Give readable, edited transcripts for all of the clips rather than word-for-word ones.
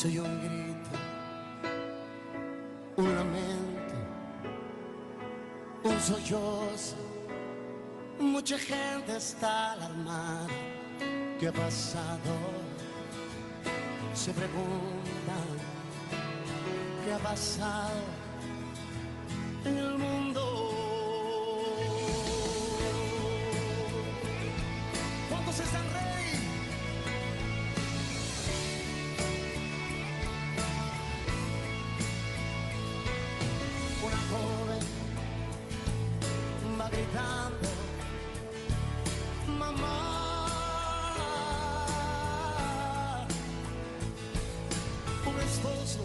Soy un grito, un lamento, un sollozo. Mucha gente está alarmada. ¿Qué ha pasado? Se preguntan, ¿qué ha pasado en el mundo? ¿Cuántos están ready? Una joven va gritando, mamá. Un esposo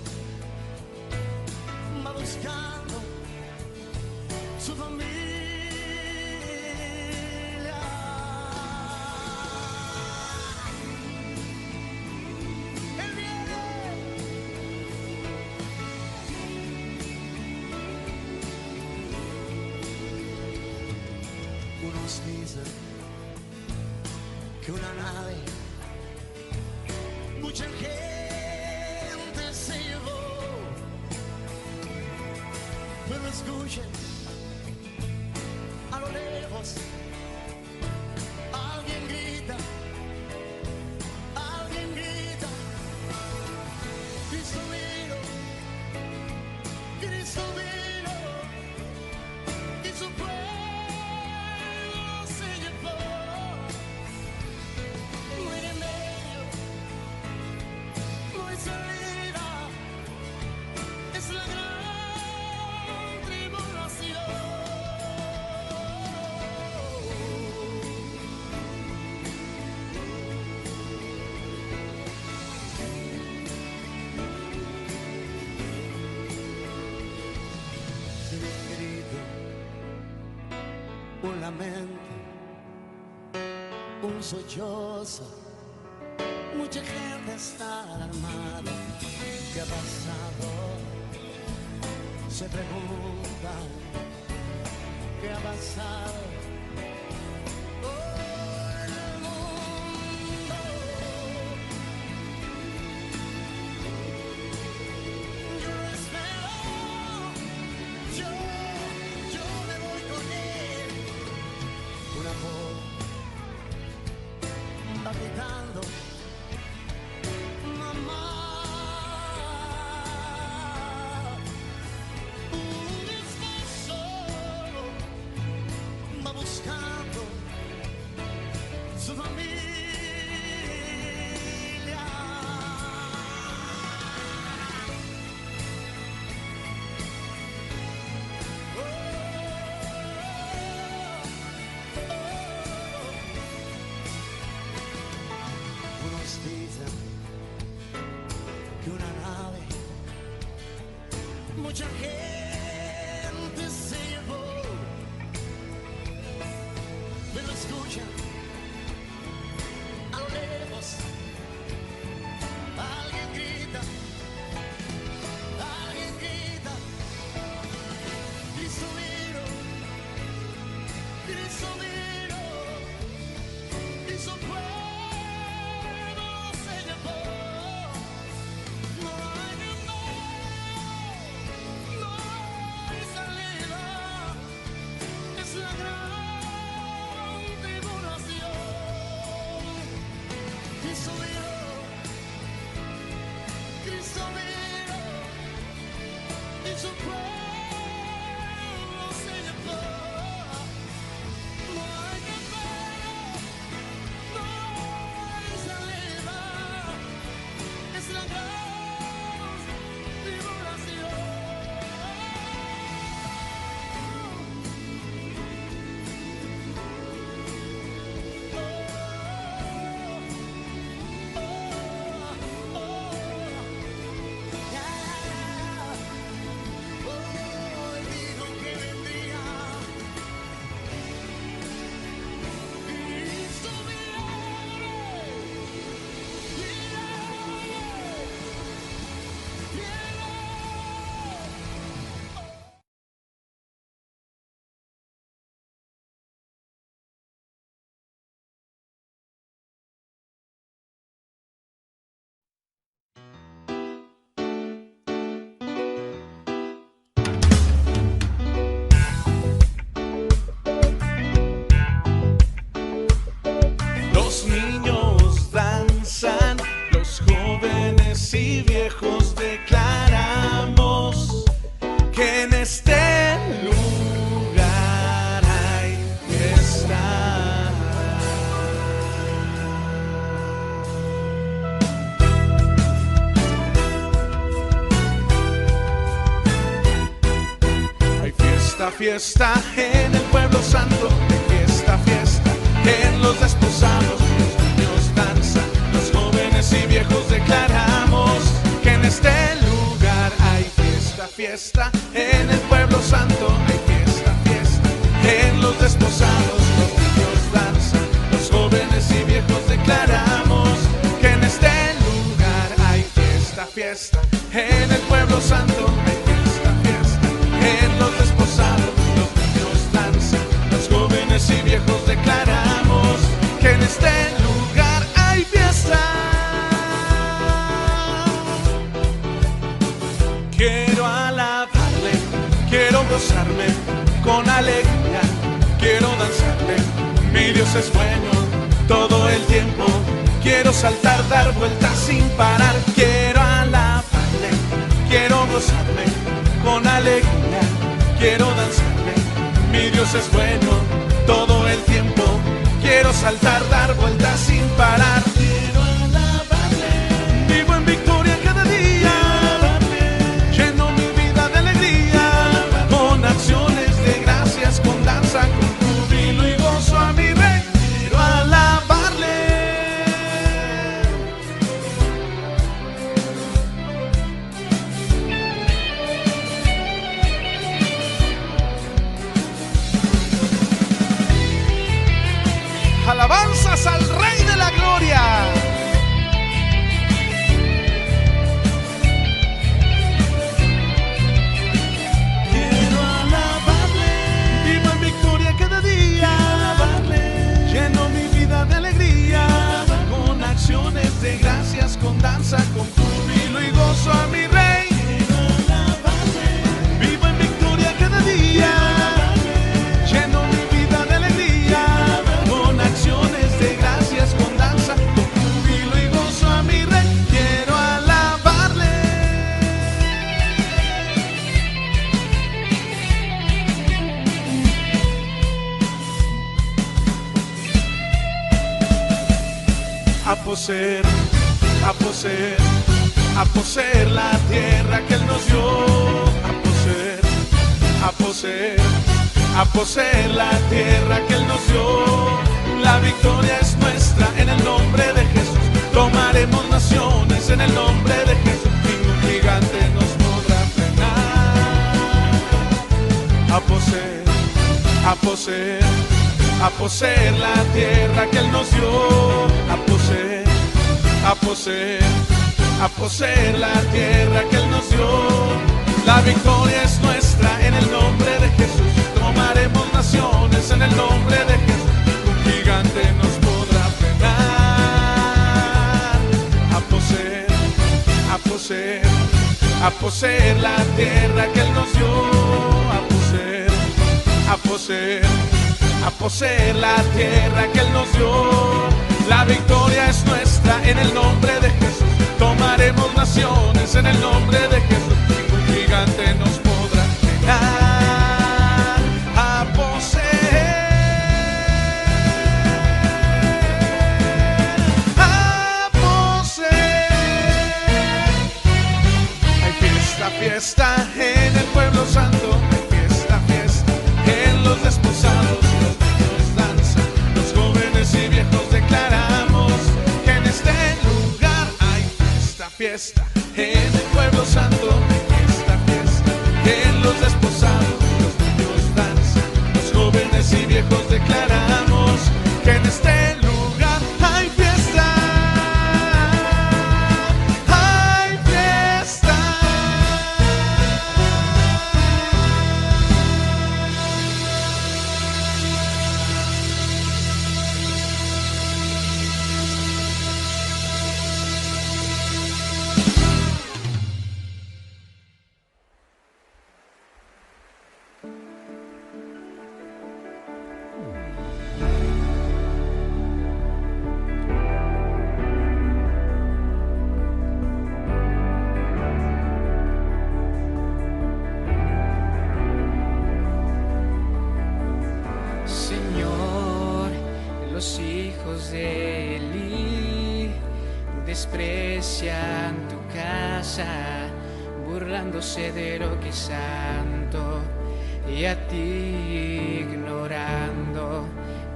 va buscando su familia. Él viene. Unos dicen que una nave, mucha gente se llevó, pero escuchen, a lo lejos alguien grita, Cristo vino, Cristo vino, y su pueblo se llevó. No hay remedio, no hay salida, es la gran tribulación. Soy un grito, un lamento, un sollozo. Mucha gente está alarmada. ¿Qué ha pasado? Se preguntan, ¿qué ha pasado? Oh, en el mundo. Yo lo espero, yo me voy con él. Una voz va gritando, mamá. Un esposo va buscando su familia. Oh, Unos dicen que una nave, mucha gente se llevó, pero escucha, a lo lejos alguien grita, Cristo vino, Cristo vino, y su pueblo se llevó. No hay remedio, no hay salida, es la gran tribulación. Cristo vino, y su pueblo se llevó. No hay remedio, no hay salida, es la gran tribulación. Oh, oh, oh, yeah. Oh. este lugar hay fiesta. Hay fiesta, fiesta en el pueblo santo. Hay fiesta, fiesta en los desposados. Los niños danzan, los jóvenes y viejos declaramos que en este lugar hay fiesta, fiesta en el pueblo santo. Hay fiesta, fiesta en los desposados. Los niños danzan, los jóvenes y viejos declaramos que en este lugar hay fiesta, fiesta en el pueblo santo. Hay fiesta, fiesta en los desposados. Los niños danzan, los jóvenes y viejos declaramos que en este lugar hay fiesta. Quiero alabarle, quiero gozarme con alegría, quiero danzarle. Mi Dios es bueno todo el tiempo. Quiero saltar, dar vueltas sin parar. Quiero alabarle, quiero gozarme con alegría, quiero danzarle. Mi Dios es bueno todo el tiempo. Quiero saltar, dar vueltas sin parar. Quiero alabarle, vivo en victoria cada día. Lleno mi vida de alegría, con acciones de gracias, con danza, con júbilo y gozo a mi Rey. Quiero alabarle. Alabanzas al Rey de la Gloria. Quiero alabarle, vivo en victoria cada día. Lleno mi vida de alegría, con acciones de gracias, con danza, con júbilo y gozo a mi Rey. Vivo en victoria cada día. Lleno mi vida de alegría, con acciones de gracias, con danza, con júbilo y gozo a mi Rey. Quiero alabarle. A poseer, a poseer, a poseer la tierra que Él nos dio. A poseer, a poseer, a poseer la tierra que Él nos dio. La victoria es nuestra en el nombre de Jesús. Tomaremos naciones en el nombre de Jesús. Ningún gigante nos podrá frenar. A poseer, a poseer, a poseer la tierra que Él nos dio. A poseer, a poseer, a poseer la tierra que Él nos dio. La victoria es nuestra en el nombre de Jesús. Tomaremos naciones en el nombre de Jesús. Un gigante nos podrá frenar. A poseer, a poseer, a poseer la tierra que Él nos dio. A poseer, a poseer, a poseer la tierra que Él nos dio. La victoria es nuestra en el nombre de Jesús. Tomaremos naciones en el nombre de Jesús. Ningún gigante nos podrá frenar. A poseer, a poseer. Hay fiesta, fiesta en el pueblo santo. Hay fiesta, fiesta en los desposados. Los niños danzan, los jóvenes y viejos declaramos que en este lugar hay fiesta, fiesta en el pueblo santo. Hay fiesta, fiesta iglesia, en tu casa, burlándose de lo que es santo y a ti ignorando.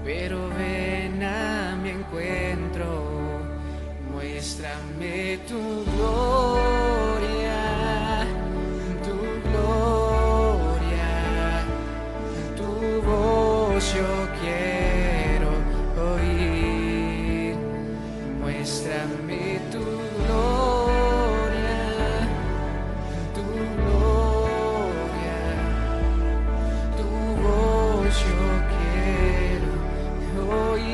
Pero ven a mi encuentro, muéstrame tu gloria, tu gloria, tu voz yo quiero oír. Muéstrame tu gloria, tu gloria, tu voz yo quiero oír.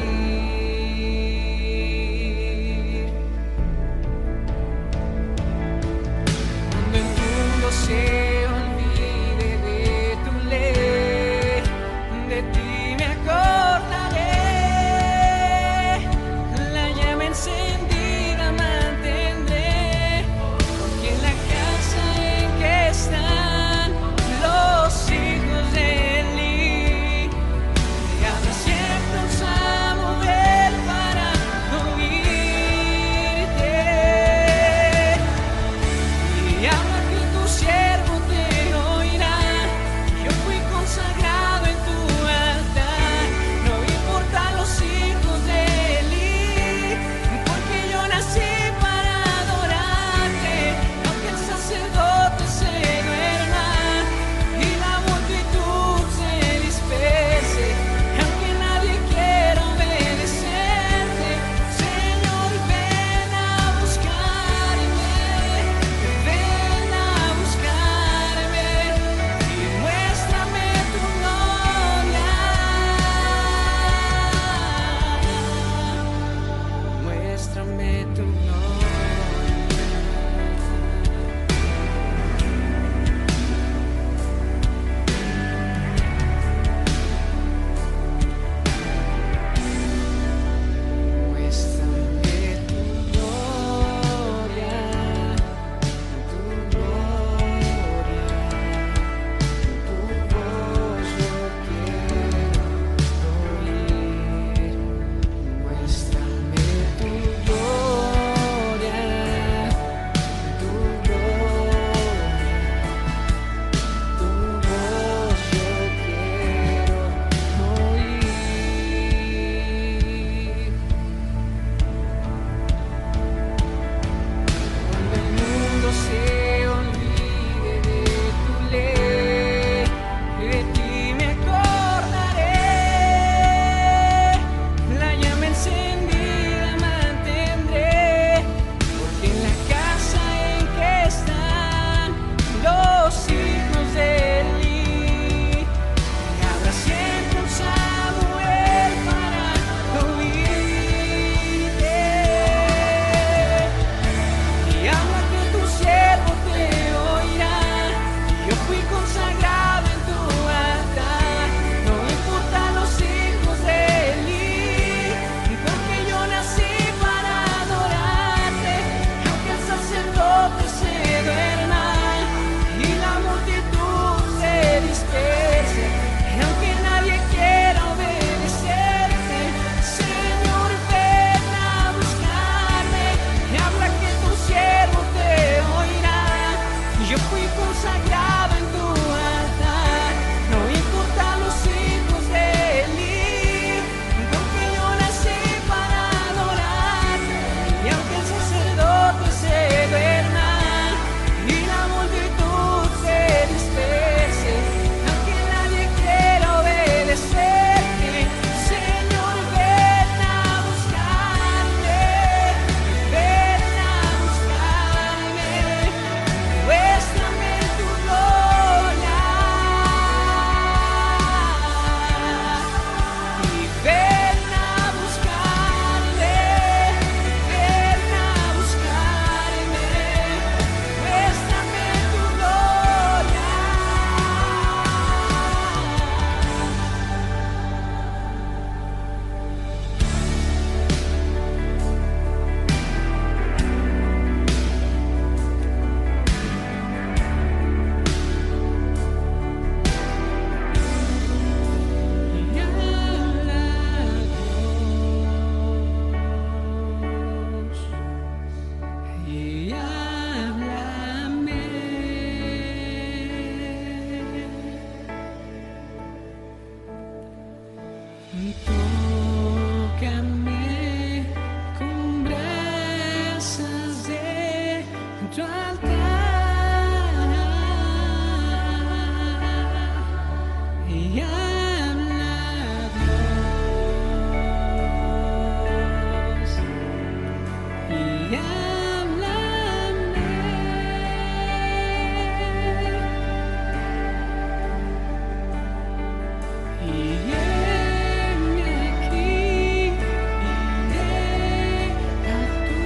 Tócame con brasas de tu altar y habla, Dios, y háblame. Y heme aquí, iré a tu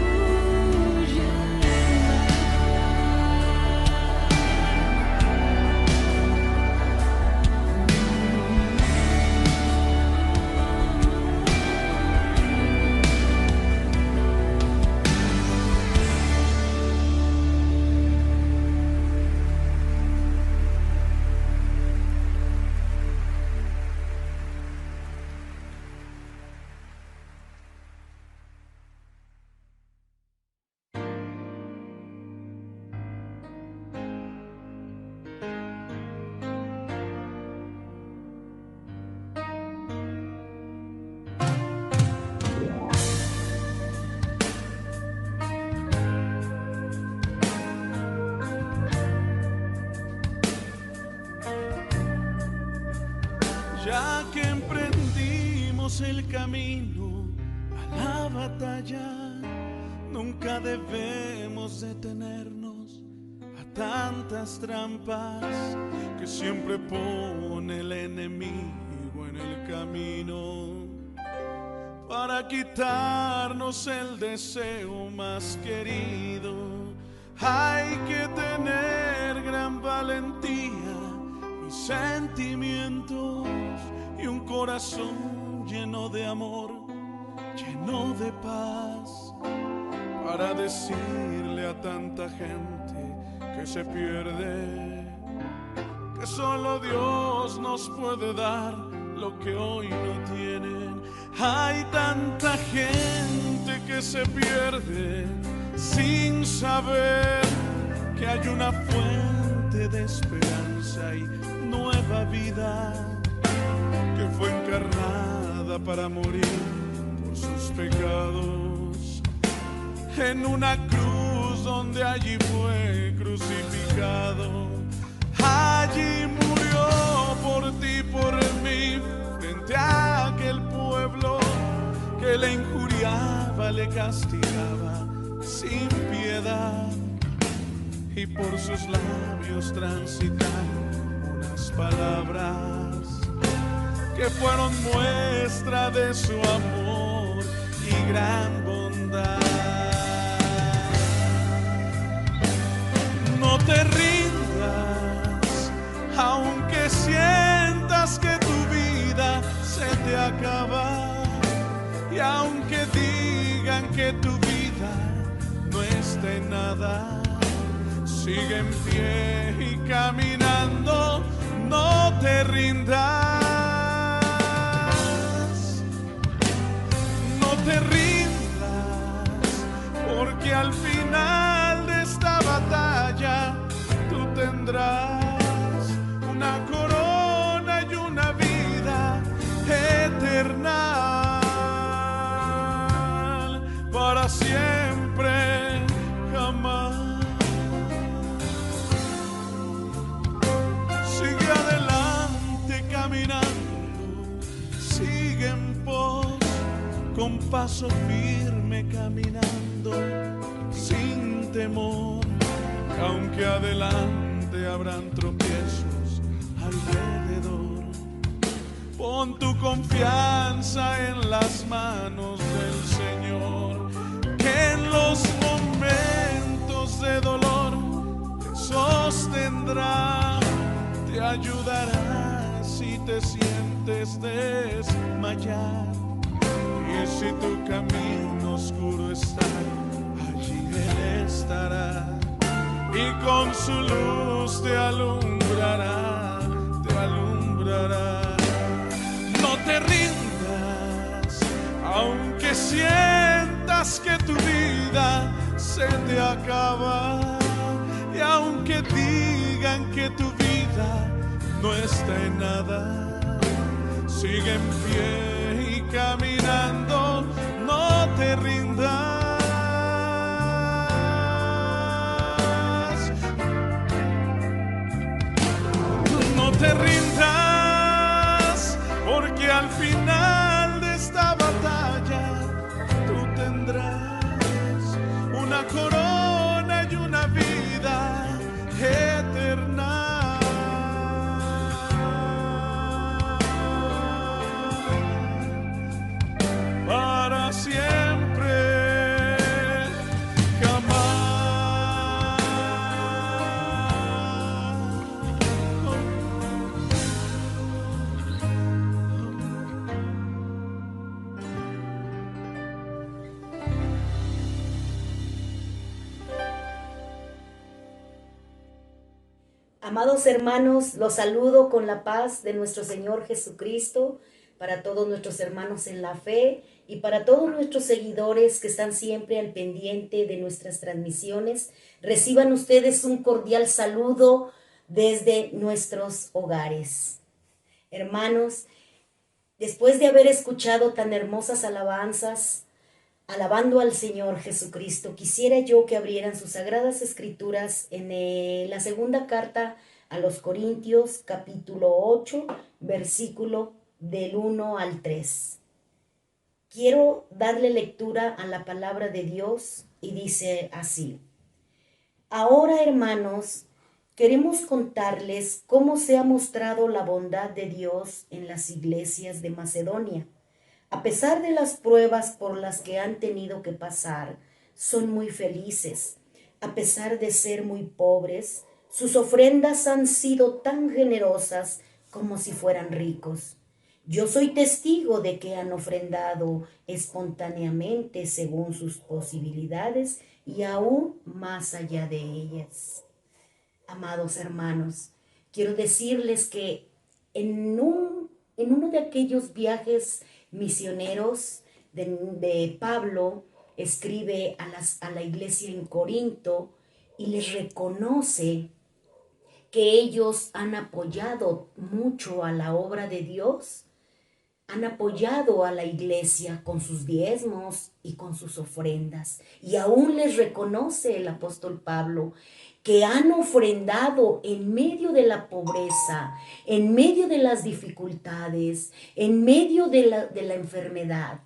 Ya que emprendimos el camino a la batalla, nunca debemos detenernos a tantas trampas que siempre pone el enemigo en el camino para quitarnos el deseo más querido. Hay que tener gran valentía y sentimientos y un corazón lleno de amor, lleno de paz, para decirle a tanta gente que se pierde que solo Dios nos puede dar lo que hoy no tienen. Hay tanta gente que se pierde sin saber que hay una fuente de esperanza y nueva vida que fue encarnada para morir por sus pecados en una cruz donde allí fue crucificado. Allí murió por ti, por mí, frente a aquel pueblo que le injuriaba, le castigaba sin piedad, y por sus labios transitaron unas palabras que fueron muestra de su amor y gran bondad. No te rindas, aunque sientas que tu vida se te acaba, y aunque digan que tu vida no está en nada, sigue en pie y caminando, no te rindas, no te rindas, porque al final de esta batalla tú tendrás una corona y una vida eterna para siempre, jamás. Sigue adelante caminando, sigue en pos, con paso firme caminando, sin temor, aunque adelante habrán tropiezos alrededor. Pon tu confianza en las manos del Señor, que en los momentos de dolor te sostendrá, te ayudará si te sientes desmayar. Y si tu camino oscuro está, allí Él estará, y con su luz te alumbrará, te alumbrará. No te rindas, aunque sientas que tu vida se te acaba, y aunque digan que tu vida no está en nada, sigue en pie caminando, no te rindas. No te rindas, porque al final de esta batalla tú tendrás una corona y una vida eterna. Para siempre, jamás. Amados hermanos, los saludo con la paz de nuestro Señor Jesucristo para todos nuestros hermanos en la fe y para todos nuestros seguidores que están siempre al pendiente de nuestras transmisiones. Reciban ustedes un cordial saludo desde nuestros hogares. Hermanos, después de haber escuchado tan hermosas alabanzas, alabando al Señor Jesucristo, quisiera yo que abrieran sus sagradas escrituras en la segunda carta a los Corintios, capítulo 8, versículo del 1 al 3. Quiero darle lectura a la palabra de Dios y dice así: Ahora, hermanos, queremos contarles cómo se ha mostrado la bondad de Dios en las iglesias de Macedonia. A pesar de las pruebas por las que han tenido que pasar, son muy felices. A pesar de ser muy pobres, sus ofrendas han sido tan generosas como si fueran ricos. Yo soy testigo de que han ofrendado espontáneamente según sus posibilidades y aún más allá de ellas. Amados hermanos, quiero decirles que en uno de aquellos viajes misioneros de Pablo, escribe a la iglesia en Corinto y les reconoce que ellos han apoyado mucho a la obra de Dios, han apoyado a la iglesia con sus diezmos y con sus ofrendas. Y aún les reconoce el apóstol Pablo que han ofrendado en medio de la pobreza, en medio de las dificultades, en medio de la enfermedad.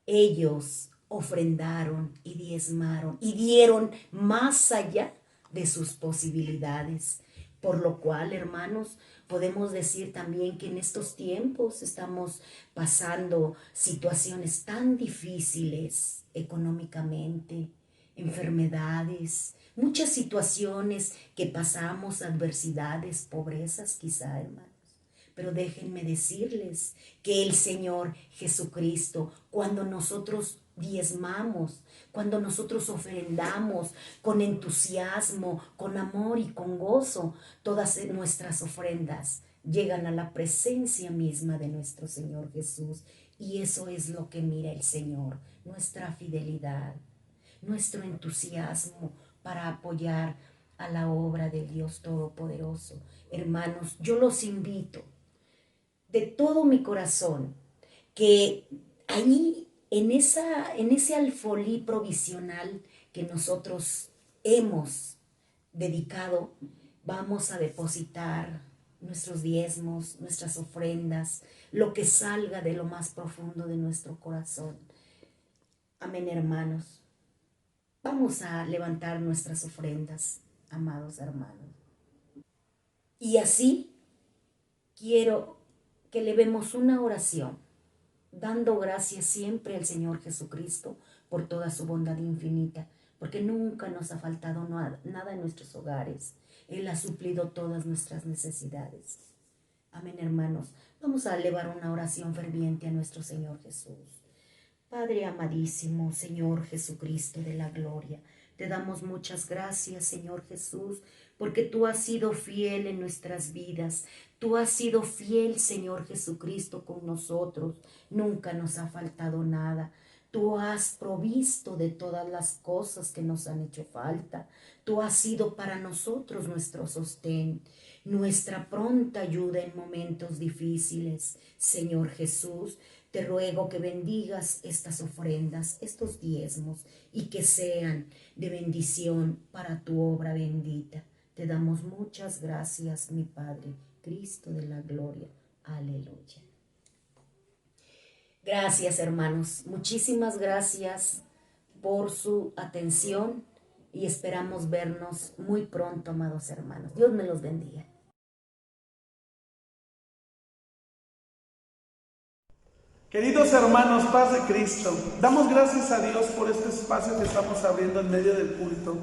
Ellos ofrendaron y diezmaron y dieron más allá de sus posibilidades. Por lo cual, hermanos, podemos decir también que en estos tiempos estamos pasando situaciones tan difíciles económicamente, enfermedades, muchas situaciones que pasamos, adversidades, pobrezas quizá, hermanos. Pero déjenme decirles que el Señor Jesucristo, cuando nosotros diezmamos, cuando nosotros ofrendamos con entusiasmo, con amor y con gozo, todas nuestras ofrendas llegan a la presencia misma de nuestro Señor Jesús. Y eso es lo que mira el Señor, nuestra fidelidad, nuestro entusiasmo para apoyar a la obra del Dios Todopoderoso. Hermanos, yo los invito de todo mi corazón que ahí en ese alfolí provisional que nosotros hemos dedicado, vamos a depositar nuestros diezmos, nuestras ofrendas, lo que salga de lo más profundo de nuestro corazón. Amén, hermanos. Vamos a levantar nuestras ofrendas, amados hermanos. Y así quiero que levemos una oración, dando gracias siempre al Señor Jesucristo por toda su bondad infinita, porque nunca nos ha faltado nada en nuestros hogares. Él ha suplido todas nuestras necesidades. Amén, hermanos. Vamos a elevar una oración ferviente a nuestro Señor Jesús. Padre amadísimo, Señor Jesucristo de la gloria, te damos muchas gracias, Señor Jesús, porque tú has sido fiel en nuestras vidas. Tú has sido fiel, Señor Jesucristo, con nosotros. Nunca nos ha faltado nada. Tú has provisto de todas las cosas que nos han hecho falta. Tú has sido para nosotros nuestro sostén. nuestra pronta ayuda en momentos difíciles. Señor Jesús, te ruego que bendigas estas ofrendas, estos diezmos, y que sean de bendición para tu obra bendita. Te damos muchas gracias, mi Padre, Cristo de la gloria. Aleluya. Gracias, hermanos. Muchísimas gracias por su atención y esperamos vernos muy pronto, amados hermanos. Dios me los bendiga. Queridos hermanos, paz de Cristo, damos gracias a Dios por este espacio que estamos abriendo en medio del culto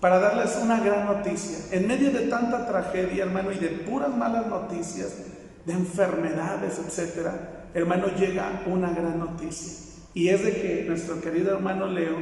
para darles una gran noticia. En medio de tanta tragedia, hermano, y de puras malas noticias, de enfermedades, etcétera, hermano, llega una gran noticia. Y es de que nuestro querido hermano Leo,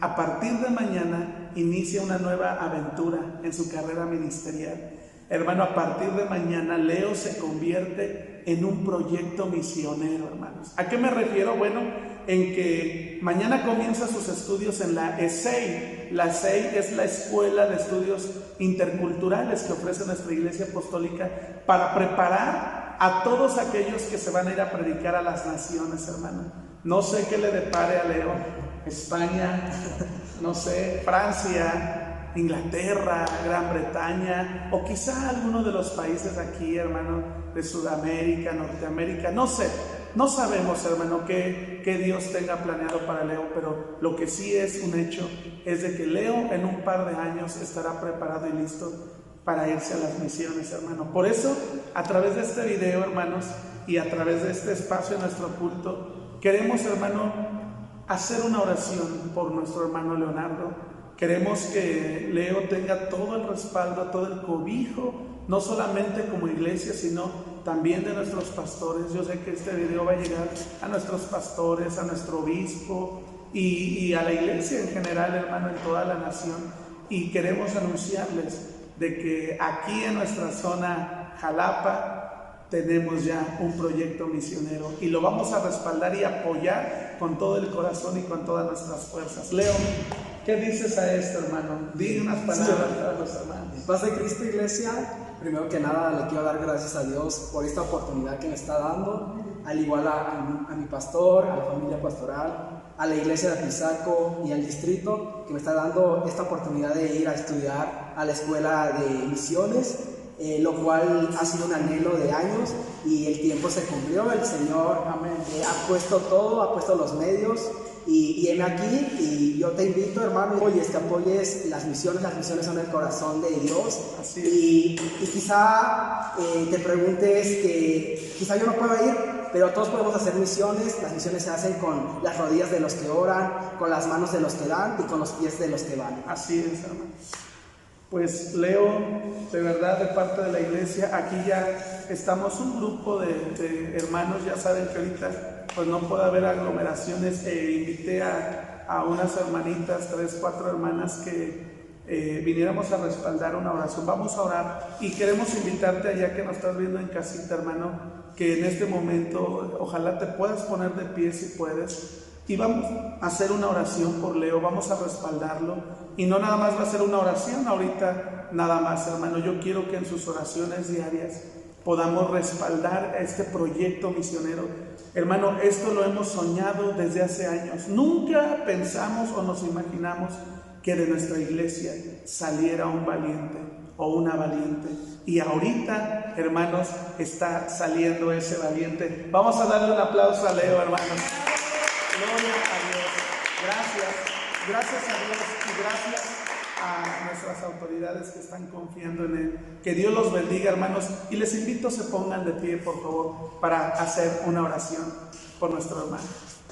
a partir de mañana, inicia una nueva aventura en su carrera ministerial. Hermano, a partir de mañana, Leo se convierte en un proyecto misionero, hermanos. ¿A qué me refiero? Bueno, en que mañana comienza sus estudios en la ESEI. La ESEI es la Escuela de Estudios Interculturales que ofrece nuestra Iglesia Apostólica para preparar a todos aquellos que se van a ir a predicar a las naciones, hermano. No sé qué le depare a Leo, España, no sé, Francia, Inglaterra, Gran Bretaña, o quizá alguno de los países aquí, hermano, de Sudamérica, Norteamérica, no sé, no sabemos, hermano, qué Dios tenga planeado para Leo, pero lo que sí es un hecho es de que Leo en un par de años estará preparado y listo para irse a las misiones, hermano. Por eso, a través de este video, hermanos, y a través de este espacio en nuestro culto, queremos, hermano, hacer una oración por nuestro hermano Leonardo. Queremos que Leo tenga todo el respaldo, todo el cobijo, no solamente como iglesia, sino también de nuestros pastores. Yo sé que este video va a llegar a nuestros pastores, a nuestro obispo y a la iglesia en general, hermano, en toda la nación. Y queremos anunciarles de que aquí en nuestra zona Jalapa tenemos ya un proyecto misionero y lo vamos a respaldar y apoyar con todo el corazón y con todas nuestras fuerzas. Leo, ¿qué dices a esto, hermano? Di unas palabras para los hermanos. Paz de Cristo, iglesia. Primero que nada le quiero dar gracias a Dios por esta oportunidad que me está dando, al igual a mi pastor, a la familia pastoral, a la iglesia de Apizaco y al distrito que me está dando esta oportunidad de ir a estudiar a la escuela de misiones, lo cual ha sido un anhelo de años y el tiempo se cumplió. El Señor ha puesto todo, ha puesto los medios. Y heme aquí, y yo te invito, hermano, y que apoyes las misiones son el corazón de Dios. Y quizá te preguntes que quizá yo no pueda ir, pero todos podemos hacer misiones. Las misiones se hacen con las rodillas de los que oran, con las manos de los que dan y con los pies de los que van. Así es, hermano. Pues Leo, de verdad, de parte de la iglesia, aquí ya estamos un grupo de hermanos. Ya saben que ahorita pues no puede haber aglomeraciones. Invité a unas hermanitas, 3, 4 hermanas que viniéramos a respaldar una oración. Vamos a orar y queremos invitarte allá que nos estás viendo en casita, hermano, que en este momento ojalá te puedas poner de pie si puedes. Y vamos a hacer una oración por Leo, vamos a respaldarlo. Y no nada más va a ser una oración ahorita, nada más, hermano. Yo quiero que en sus oraciones diarias podamos respaldar este proyecto misionero. Hermano, esto lo hemos soñado desde hace años. Nunca pensamos o nos imaginamos que de nuestra iglesia saliera un valiente o una valiente. Y ahorita, hermanos, está saliendo ese valiente. Vamos a darle un aplauso a Leo, hermanos. Gloria a Dios. Gracias a Dios y gracias a nuestras autoridades que están confiando en Él. Que Dios los bendiga, hermanos, y les invito a se pongan de pie, por favor, para hacer una oración por nuestro hermano.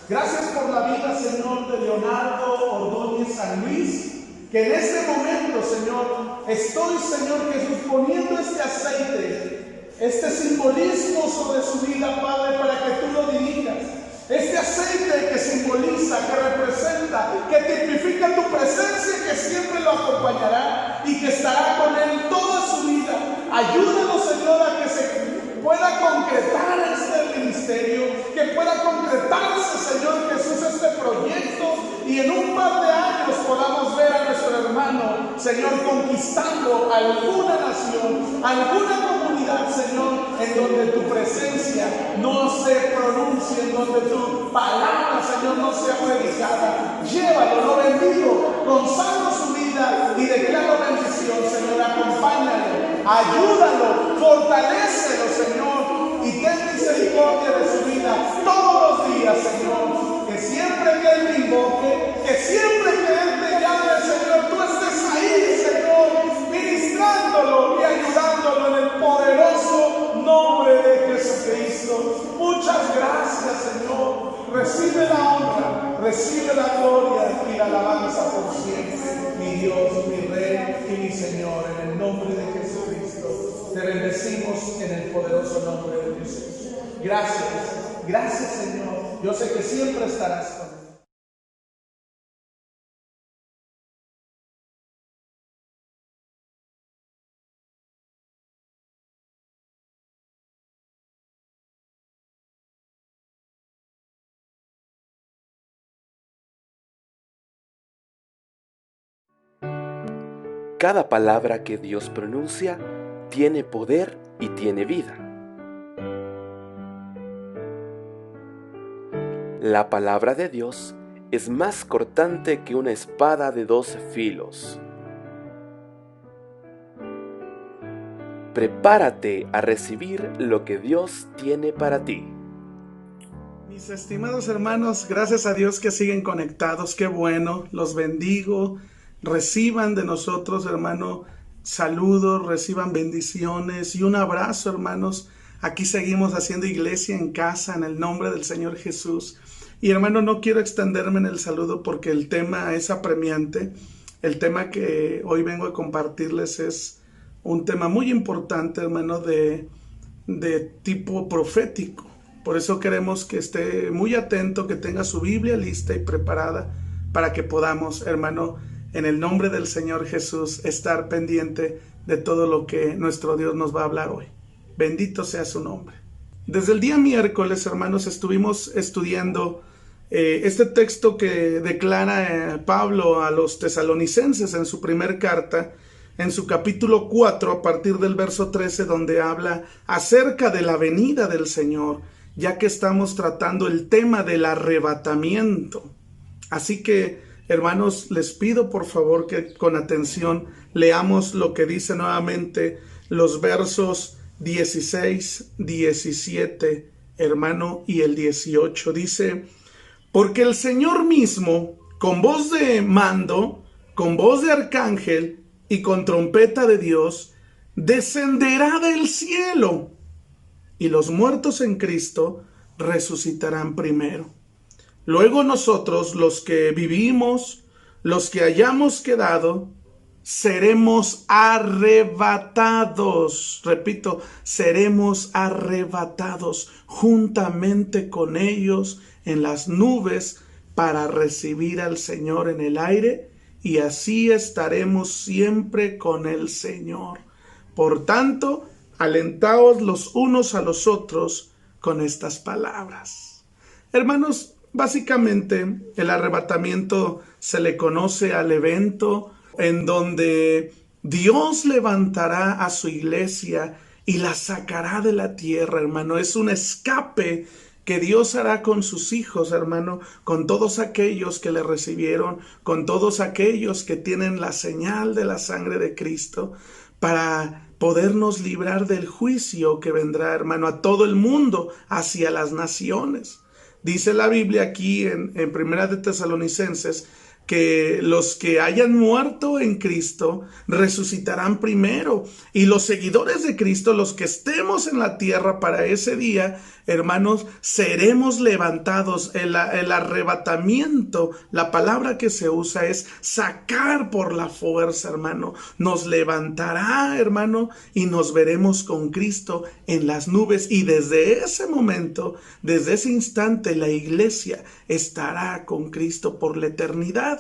Gracias por la vida, Señor, de Leonardo Ordóñez San Luis, que en este momento, Señor, estoy, Señor Jesús, poniendo este aceite, este simbolismo sobre su vida, Padre, para que tú lo dirijas. Este aceite que simboliza, que representa, que tipifica tu presencia, que siempre lo acompañará y que estará con él toda su vida. Ayúdanos, Señor, a que se pueda concretar este ministerio, que pueda concretarse, Señor Jesús, este proyecto, y en un par de años podamos ver a nuestro hermano hermano, Señor, conquistando alguna nación, alguna comunidad, Señor, en donde tu presencia no se pronuncie, en donde tu palabra, Señor, no sea predicada. Llévalo, lo bendigo, consagro su vida y declaro bendición, Señor. Acompáñalo, ayúdalo, fortalécelo, Señor, y ten misericordia de su vida todos los días, Señor. Que siempre que Él me invoque, que siempre que Él te llame, Señor, tú estés ahí, Señor, ministrándolo y ayudándolo en el poderoso nombre de Jesucristo. Muchas gracias, Señor. Recibe la honra, recibe la gloria y la alabanza por siempre. Mi Dios, mi Rey y mi Señor, en el nombre de Jesucristo, te bendecimos en el poderoso nombre de Jesús. Gracias, gracias, Señor. Yo sé que siempre estarás conmigo. Cada palabra que Dios pronuncia tiene poder y tiene vida. La palabra de Dios es más cortante que una espada de 2 filos. Prepárate a recibir lo que Dios tiene para ti. Mis estimados hermanos, gracias a Dios que siguen conectados, qué bueno, los bendigo. Reciban de nosotros, hermano, saludos, reciban bendiciones y un abrazo, hermanos. Aquí seguimos haciendo iglesia en casa en el nombre del Señor Jesús. Y hermano, no quiero extenderme en el saludo porque el tema es apremiante. El tema que hoy vengo a compartirles es un tema muy importante, hermano, de tipo profético. Por eso queremos que esté muy atento, que tenga su Biblia lista y preparada para que podamos, hermano, en el nombre del Señor Jesús, estar pendiente de todo lo que nuestro Dios nos va a hablar hoy. Bendito sea su nombre. Desde el día miércoles, hermanos, estuvimos estudiando este texto que declara Pablo a los tesalonicenses en su primer carta, en su capítulo 4, a partir del verso 13, donde habla acerca de la venida del Señor, ya que estamos tratando el tema del arrebatamiento. Así que, hermanos, les pido por favor que con atención leamos lo que dice nuevamente los versos 16, 17, hermano, y el 18. Dice: porque el Señor mismo, con voz de mando, con voz de arcángel y con trompeta de Dios, descenderá del cielo, y los muertos en Cristo resucitarán primero. Luego nosotros, los que vivimos, los que hayamos quedado, seremos arrebatados. Repito, seremos arrebatados juntamente con ellos en las nubes para recibir al Señor en el aire, y así estaremos siempre con el Señor. Por tanto, alentaos los unos a los otros con estas palabras. Hermanos, básicamente el arrebatamiento se le conoce al evento en donde Dios levantará a su iglesia y la sacará de la tierra, hermano. Es un escape que Dios hará con sus hijos, hermano, con todos aquellos que le recibieron, con todos aquellos que tienen la señal de la sangre de Cristo, para podernos librar del juicio que vendrá, hermano, a todo el mundo, hacia las naciones. Dice la Biblia aquí en Primera de Tesalonicenses que los que hayan muerto en Cristo resucitarán primero, y los seguidores de Cristo, los que estemos en la tierra para ese día, hermanos, seremos levantados. El arrebatamiento, la palabra que se usa es sacar por la fuerza, hermano. Nos levantará, hermano, y nos veremos con Cristo en las nubes, y desde ese momento, desde ese instante, la iglesia estará con Cristo por la eternidad.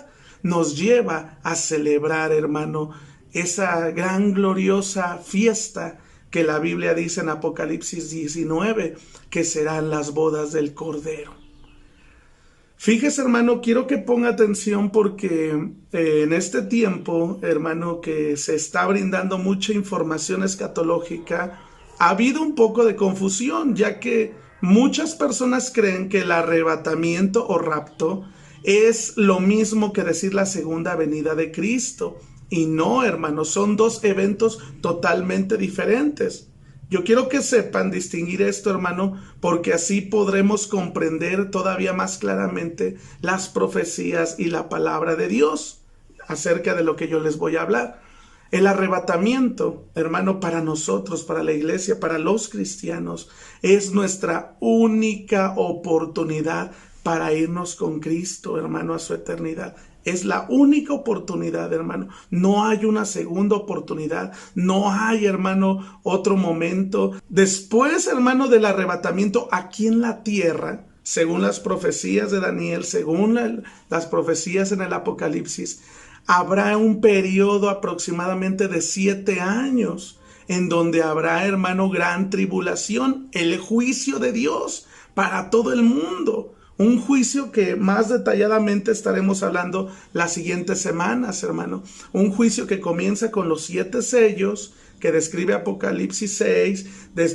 Nos lleva a celebrar, hermano, esa gran gloriosa fiesta que la Biblia dice en Apocalipsis 19 que serán las bodas del Cordero. Fíjese, hermano, quiero que ponga atención porque en este tiempo, hermano, que se está brindando mucha información escatológica, ha habido un poco de confusión, ya que muchas personas creen que el arrebatamiento o rapto es lo mismo que decir la segunda venida de Cristo. Y no, hermano, son dos eventos totalmente diferentes. Yo quiero que sepan distinguir esto, hermano, porque así podremos comprender todavía más claramente las profecías y la palabra de Dios acerca de lo que yo les voy a hablar. El arrebatamiento, hermano, para nosotros, para la iglesia, para los cristianos, es nuestra única oportunidad para irnos con Cristo, hermano, a su eternidad. Es la única oportunidad, hermano. No hay una segunda oportunidad. No hay, hermano, otro momento. Después, hermano, del arrebatamiento aquí en la tierra, según las profecías de Daniel, según las profecías en el Apocalipsis, habrá un periodo aproximadamente de 7 años en donde habrá, hermano, gran tribulación, el juicio de Dios para todo el mundo. Un juicio que más detalladamente estaremos hablando las siguientes semanas, hermano. Un juicio que comienza con los 7 sellos que describe Apocalipsis 6.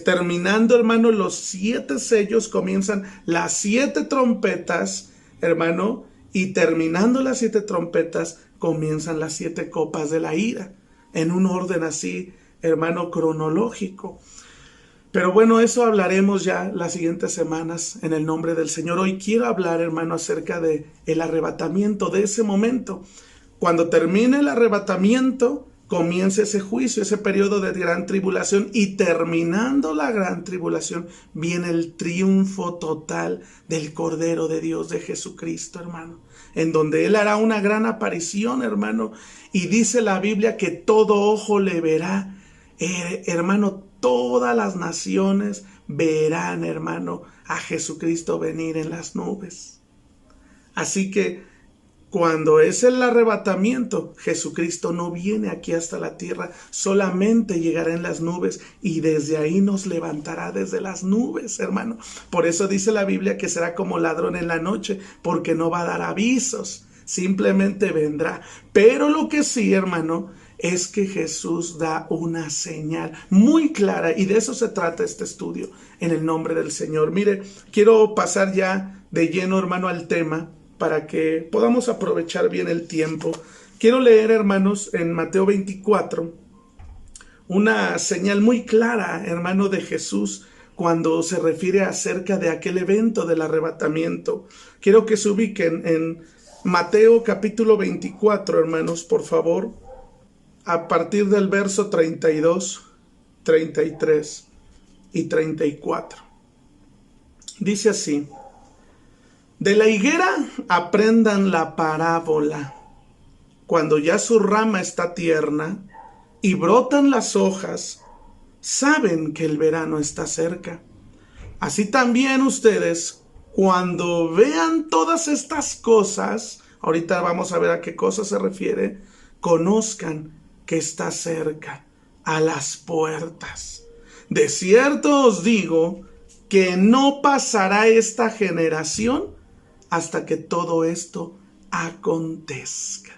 Terminando, hermano, los 7 sellos comienzan las 7 trompetas, hermano. Y terminando las 7 trompetas comienzan las 7 copas de la ira. En un orden así, hermano, cronológico. Pero bueno, eso hablaremos ya las siguientes semanas en el nombre del Señor. Hoy quiero hablar, hermano, acerca de el arrebatamiento, de ese momento. Cuando termine el arrebatamiento, comienza ese juicio, ese periodo de gran tribulación. Y terminando la gran tribulación, viene el triunfo total del Cordero de Dios, de Jesucristo, hermano. En donde Él hará una gran aparición, hermano. Y dice la Biblia que todo ojo le verá. Hermano, todas las naciones verán, hermano, a Jesucristo venir en las nubes. Así que cuando es el arrebatamiento, Jesucristo no viene aquí hasta la tierra, solamente llegará en las nubes y desde ahí nos levantará desde las nubes, hermano. Por eso dice la Biblia que será como ladrón en la noche, porque no va a dar avisos, simplemente vendrá. Pero lo que sí, hermano, es que Jesús da una señal muy clara y de eso se trata este estudio en el nombre del Señor. Mire, quiero pasar ya de lleno, hermano, al tema para que podamos aprovechar bien el tiempo. Quiero leer, hermanos, en Mateo 24 una señal muy clara, hermano, de Jesús cuando se refiere acerca de aquel evento del arrebatamiento. Quiero que se ubiquen en Mateo capítulo 24, hermanos, por favor, a partir del verso 32, 33 y 34. Dice así: de la higuera aprendan la parábola. Cuando ya su rama está tierna y brotan las hojas, saben que el verano está cerca. Así también ustedes, cuando vean todas estas cosas, ahorita vamos a ver a qué cosas se refiere, conozcan que está cerca, a las puertas. De cierto os digo que no pasará esta generación hasta que todo esto acontezca.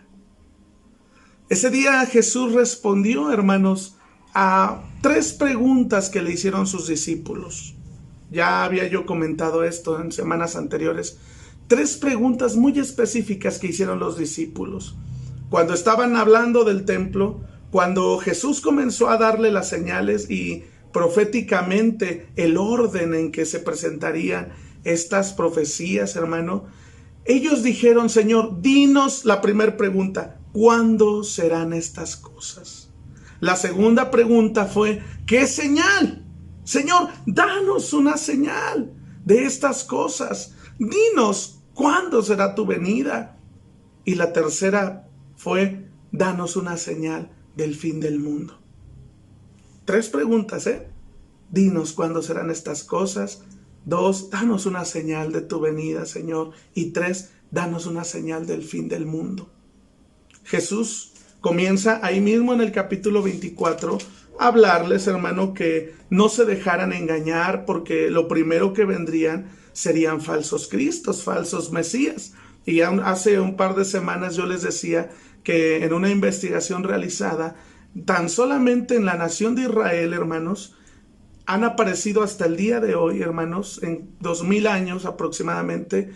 Ese día Jesús respondió, hermanos, a 3 preguntas que le hicieron sus discípulos. Ya había yo comentado esto en semanas anteriores. 3 preguntas muy específicas que hicieron los discípulos. Cuando estaban hablando del templo, cuando Jesús comenzó a darle las señales y proféticamente el orden en que se presentarían estas profecías, hermano, ellos dijeron: Señor, dinos, la primera pregunta, ¿cuándo serán estas cosas? La segunda pregunta fue: ¿qué señal? Señor, danos una señal de estas cosas. Dinos, ¿cuándo será tu venida? Y la tercera fue: danos una señal del fin del mundo. 3 preguntas, Dinos cuándo serán estas cosas. 2, danos una señal de tu venida, Señor. Y 3, danos una señal del fin del mundo. Jesús comienza ahí mismo en el capítulo 24 hablarles, hermano, que no se dejaran engañar, porque lo primero que vendrían serían falsos cristos, falsos mesías. Y hace un par de semanas yo les decía que en una investigación realizada, tan solamente en la nación de Israel, hermanos, han aparecido hasta el día de hoy, hermanos, en 2000 años aproximadamente,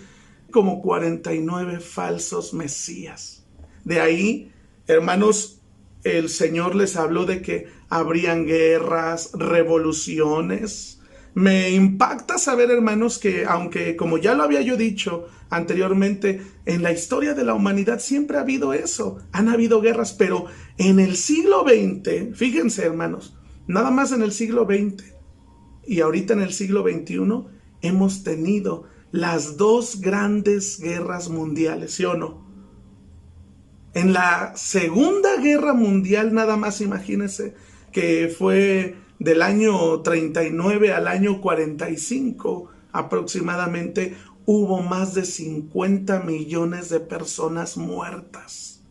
como 49 falsos mesías. De ahí, hermanos, el Señor les habló de que habrían guerras, revoluciones. Me impacta saber, hermanos, que aunque, como ya lo había yo dicho anteriormente, en la historia de la humanidad siempre ha habido eso. Han habido guerras, pero en el siglo XX, fíjense, hermanos, nada más en el siglo XX y ahorita en el siglo XXI, hemos tenido las dos grandes guerras mundiales, ¿sí o no? En la Segunda Guerra Mundial, nada más imagínense, que fue del año 39 al año 45 aproximadamente, hubo más de 50 millones de personas muertas.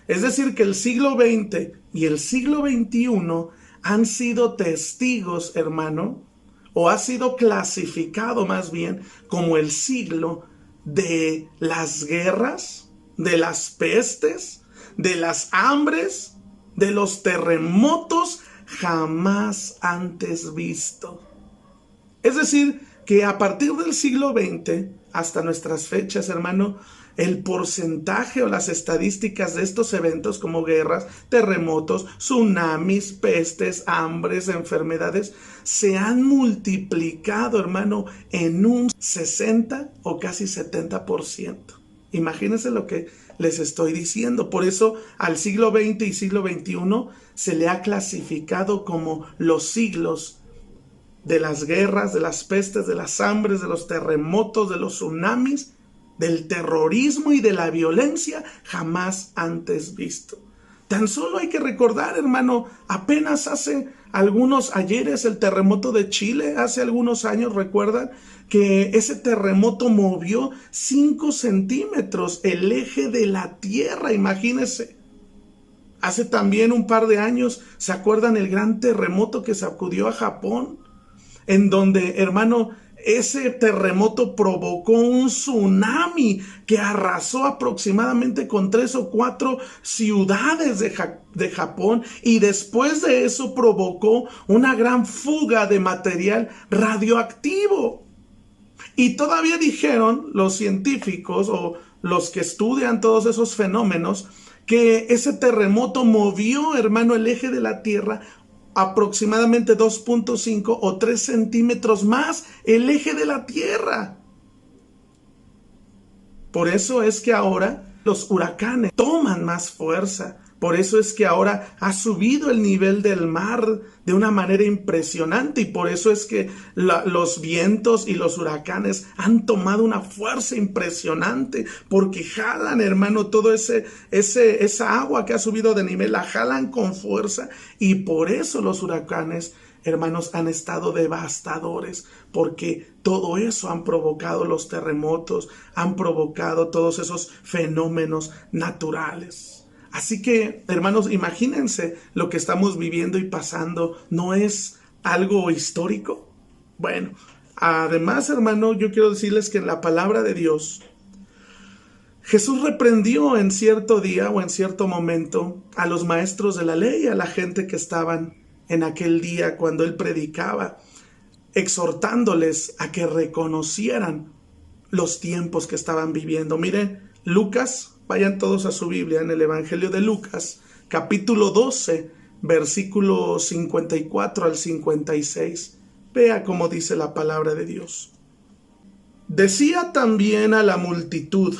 Es decir, que el siglo XX y el siglo XXI han sido testigos, hermano, o ha sido clasificado más bien como el siglo de las guerras, de las pestes, de las hambres, de los terremotos jamás antes visto. Es decir, que a partir del siglo XX hasta nuestras fechas, hermano, el porcentaje o las estadísticas de estos eventos como guerras, terremotos, tsunamis, pestes, hambres, enfermedades, se han multiplicado, hermano, en un 60 o casi 70%. Imagínense lo que les estoy diciendo. Por eso al siglo XX y siglo XXI se le ha clasificado como los siglos de las guerras, de las pestes, de las hambres, de los terremotos, de los tsunamis, del terrorismo y de la violencia jamás antes visto. Tan solo hay que recordar, hermano, apenas hace algunos ayeres el terremoto de Chile, hace algunos años, recuerdan que ese terremoto movió 5 centímetros el eje de la Tierra, imagínense. Hace también un par de años, ¿se acuerdan el gran terremoto que sacudió a Japón? En donde, hermano, ese terremoto provocó un tsunami que arrasó aproximadamente con 3 o 4 ciudades de Japón, y después de eso provocó una gran fuga de material radioactivo. Y todavía dijeron los científicos o los que estudian todos esos fenómenos que ese terremoto movió, hermano, el eje de la Tierra aproximadamente 2.5 o 3 centímetros más el eje de la Tierra. Por eso es que ahora los huracanes toman más fuerza. Por eso es que ahora ha subido el nivel del mar de una manera impresionante, y por eso es que los vientos y los huracanes han tomado una fuerza impresionante, porque jalan, hermano, todo esa agua que ha subido de nivel, la jalan con fuerza, y por eso los huracanes, hermanos, han estado devastadores, porque todo eso han provocado los terremotos, han provocado todos esos fenómenos naturales. Así que, hermanos, imagínense lo que estamos viviendo y pasando. ¿No es algo histórico? Bueno, además, hermano, yo quiero decirles que en la palabra de Dios, Jesús reprendió en cierto día o en cierto momento a los maestros de la ley, a la gente que estaban en aquel día cuando Él predicaba, exhortándoles a que reconocieran los tiempos que estaban viviendo. Miren, Lucas, vayan todos a su Biblia en el Evangelio de Lucas, capítulo 12, versículo 54 al 56. Vea cómo dice la palabra de Dios. Decía también a la multitud: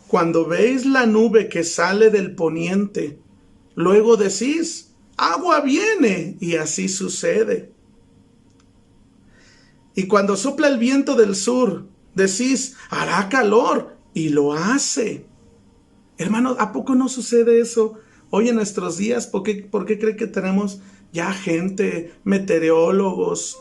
cuando veis la nube que sale del poniente, luego decís: agua viene, y así sucede. Y cuando sopla el viento del sur, decís: hará calor, y lo hace. Hermano, ¿a poco no sucede eso hoy en nuestros días? ¿Por qué cree que tenemos ya gente, meteorólogos?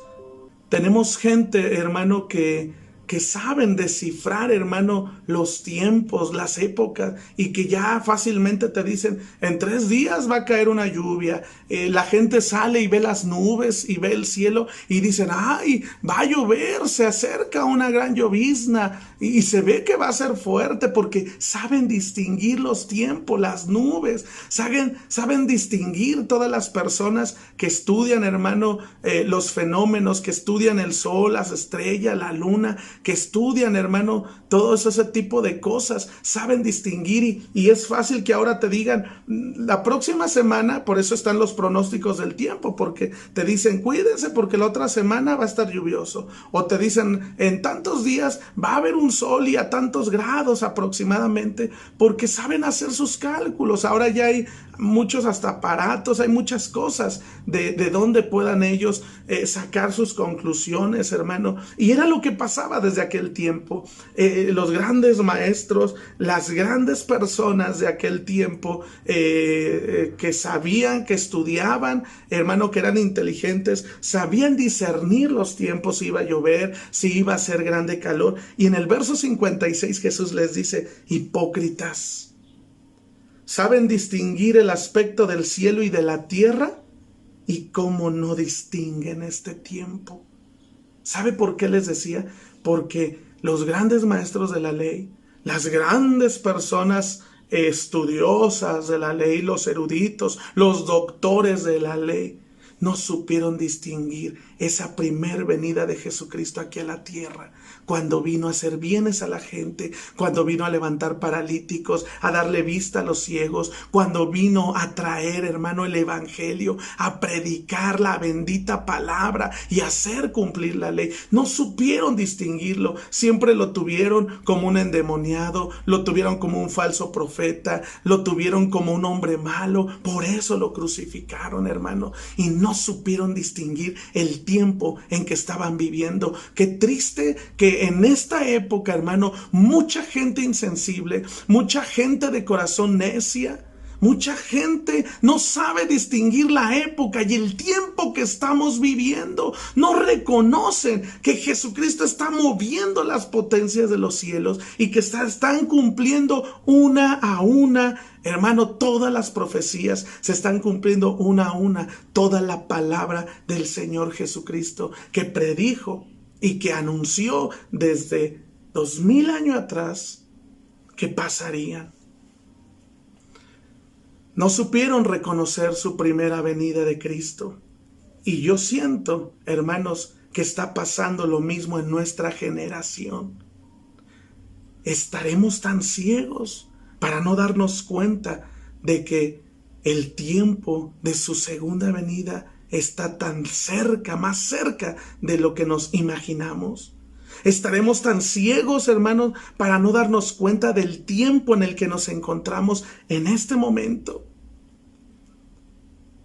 Tenemos gente, hermano, que que saben descifrar, hermano, los tiempos, las épocas, y que ya fácilmente te dicen, en 3 días va a caer una lluvia. La gente sale y ve las nubes y ve el cielo y dicen, ay, va a llover, se acerca una gran llovizna y se ve que va a ser fuerte, porque saben distinguir los tiempos, las nubes, saben distinguir todas las personas que estudian, hermano, los fenómenos, que estudian el sol, las estrellas, la luna, que estudian, hermano, todo ese tipo de cosas, saben distinguir, y es fácil que ahora te digan, la próxima semana, por eso están los pronósticos del tiempo, porque te dicen, cuídense porque la otra semana va a estar lluvioso, o te dicen, en tantos días va a haber un sol y a tantos grados aproximadamente, porque saben hacer sus cálculos. Ahora ya hay muchos hasta aparatos, hay muchas cosas de donde puedan ellos sacar sus conclusiones, hermano. Y era lo que pasaba desde aquel tiempo. Los grandes maestros, las grandes personas de aquel tiempo, que sabían, que estudiaban, hermano, que eran inteligentes, sabían discernir los tiempos, si iba a llover, si iba a ser grande calor. Y en el verso 56 Jesús les dice, hipócritas, ¿saben distinguir el aspecto del cielo y de la tierra? ¿Y cómo no distinguen este tiempo? ¿Sabe por qué les decía? Porque los grandes maestros de la ley, las grandes personas estudiosas de la ley, los eruditos, los doctores de la ley, no supieron distinguir esa primer venida de Jesucristo aquí a la tierra, cuando vino a hacer bienes a la gente, cuando vino a levantar paralíticos, a darle vista a los ciegos, cuando vino a traer, hermano, el evangelio, a predicar la bendita palabra y hacer cumplir la ley. No supieron distinguirlo, siempre lo tuvieron como un endemoniado, lo tuvieron como un falso profeta, lo tuvieron como un hombre malo, por eso lo crucificaron, hermano, y no supieron distinguir el tiempo en que estaban viviendo. Qué triste que en esta época, hermano, mucha gente insensible, mucha gente de corazón necia, mucha gente no sabe distinguir la época y el tiempo que estamos viviendo. No reconocen que Jesucristo está moviendo las potencias de los cielos y que están cumpliendo una a una. Hermano, todas las profecías se están cumpliendo una a una. Toda la palabra del Señor Jesucristo que predijo y que anunció desde 2000 años atrás que pasarían. No supieron reconocer su primera venida de Cristo. Y yo siento, hermanos, que está pasando lo mismo en nuestra generación. ¿Estaremos tan ciegos para no darnos cuenta de que el tiempo de su segunda venida está tan cerca, más cerca de lo que nos imaginamos? ¿Estaremos tan ciegos, hermanos, para no darnos cuenta del tiempo en el que nos encontramos en este momento?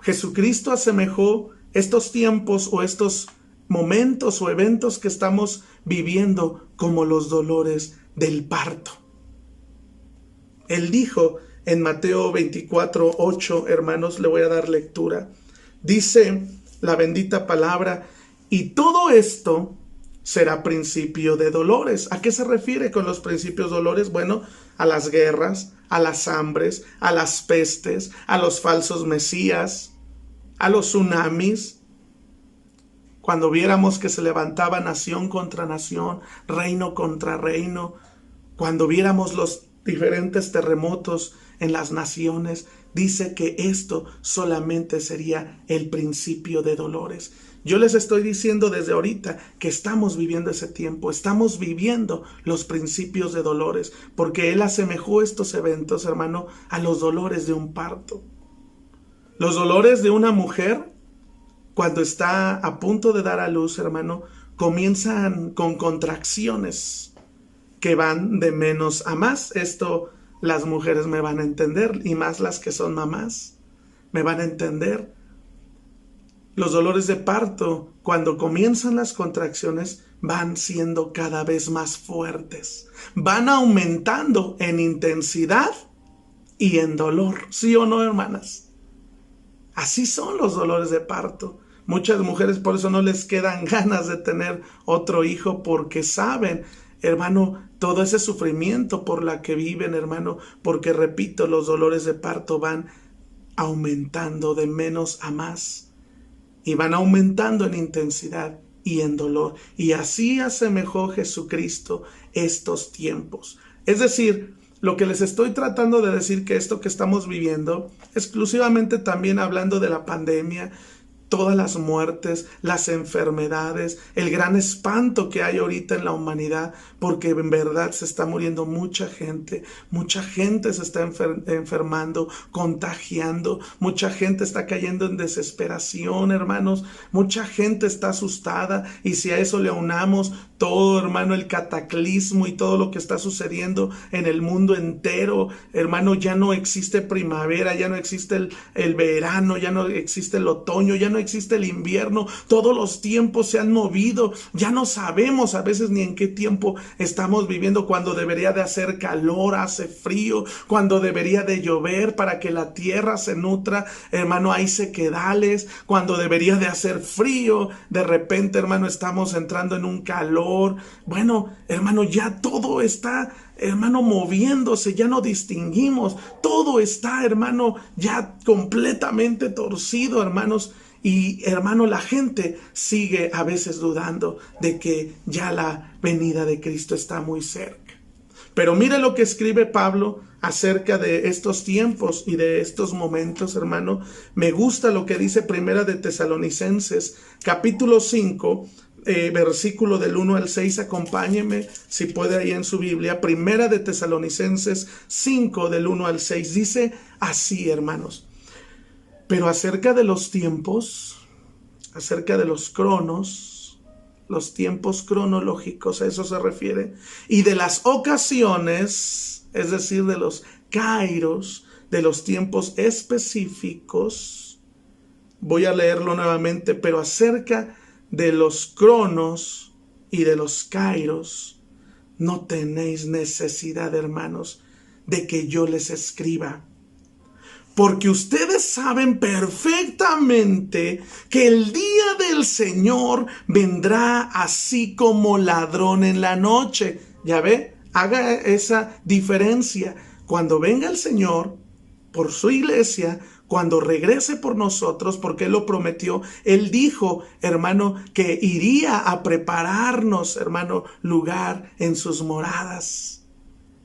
Jesucristo asemejó estos tiempos o estos momentos o eventos que estamos viviendo como los dolores del parto. Él dijo en Mateo 24:8, hermanos, le voy a dar lectura. Dice la bendita palabra, y todo esto será principio de dolores. ¿A qué se refiere con los principios de dolores? Bueno, a las guerras, a las hambres, a las pestes, a los falsos mesías, a los tsunamis. Cuando viéramos que se levantaba nación contra nación, reino contra reino, cuando viéramos los diferentes terremotos en las naciones, dice que esto solamente sería el principio de dolores. Yo les estoy diciendo desde ahorita que estamos viviendo ese tiempo, estamos viviendo los principios de dolores, porque Él asemejó estos eventos, hermano, a los dolores de un parto. Los dolores de una mujer cuando está a punto de dar a luz, hermano, comienzan con contracciones que van de menos a más. Esto las mujeres me van a entender, y más las que son mamás me van a entender. Los dolores de parto, cuando comienzan las contracciones, van siendo cada vez más fuertes, van aumentando en intensidad y en dolor. ¿Sí o no, hermanas? Así son los dolores de parto. Muchas mujeres por eso no les quedan ganas de tener otro hijo, porque saben, hermano, todo ese sufrimiento por la que viven, hermano, porque repito, los dolores de parto van aumentando de menos a más y van aumentando en intensidad y en dolor. Y así asemejó Jesucristo estos tiempos. Es decir, lo que les estoy tratando de decir, que esto que estamos viviendo, exclusivamente también hablando de la pandemia, todas las muertes, las enfermedades, el gran espanto que hay ahorita en la humanidad, porque en verdad se está muriendo mucha gente se está enfermando, contagiando, mucha gente está cayendo en desesperación, hermanos, mucha gente está asustada, y si a eso le unamos todo, hermano, el cataclismo y todo lo que está sucediendo en el mundo entero, hermano, ya no existe primavera, ya no existe el verano, ya no existe el otoño, ya no existe el invierno, todos los tiempos se han movido, ya no sabemos a veces ni en qué tiempo estamos viviendo, cuando debería de hacer calor, hace frío, cuando debería de llover para que la tierra se nutra, hermano, hay sequedales, cuando debería de hacer frío, de repente, hermano, estamos entrando en un calor. Bueno, hermano, ya todo está, hermano, moviéndose, ya no distinguimos, todo está, hermano, ya completamente torcido, hermanos. Y hermano, la gente sigue a veces dudando de que ya la venida de Cristo está muy cerca. Pero mire lo que escribe Pablo acerca de estos tiempos y de estos momentos, hermano. Me gusta lo que dice Primera de Tesalonicenses, capítulo 5, versículo del 1 al 6. Acompáñeme si puede ahí en su Biblia. Primera de Tesalonicenses 5, del 1 al 6. Dice así, hermanos: pero acerca de los tiempos, acerca de los cronos, los tiempos cronológicos, a eso se refiere, y de las ocasiones, es decir, de los kairos, de los tiempos específicos, voy a leerlo nuevamente, pero acerca de los cronos y de los kairos, no tenéis necesidad, hermanos, de que yo les escriba, porque ustedes saben perfectamente que el día del Señor vendrá así como ladrón en la noche. Ya ve, haga esa diferencia. Cuando venga el Señor por su iglesia, cuando regrese por nosotros, porque Él lo prometió, Él dijo, hermano, que iría a prepararnos, hermano, lugar en sus moradas.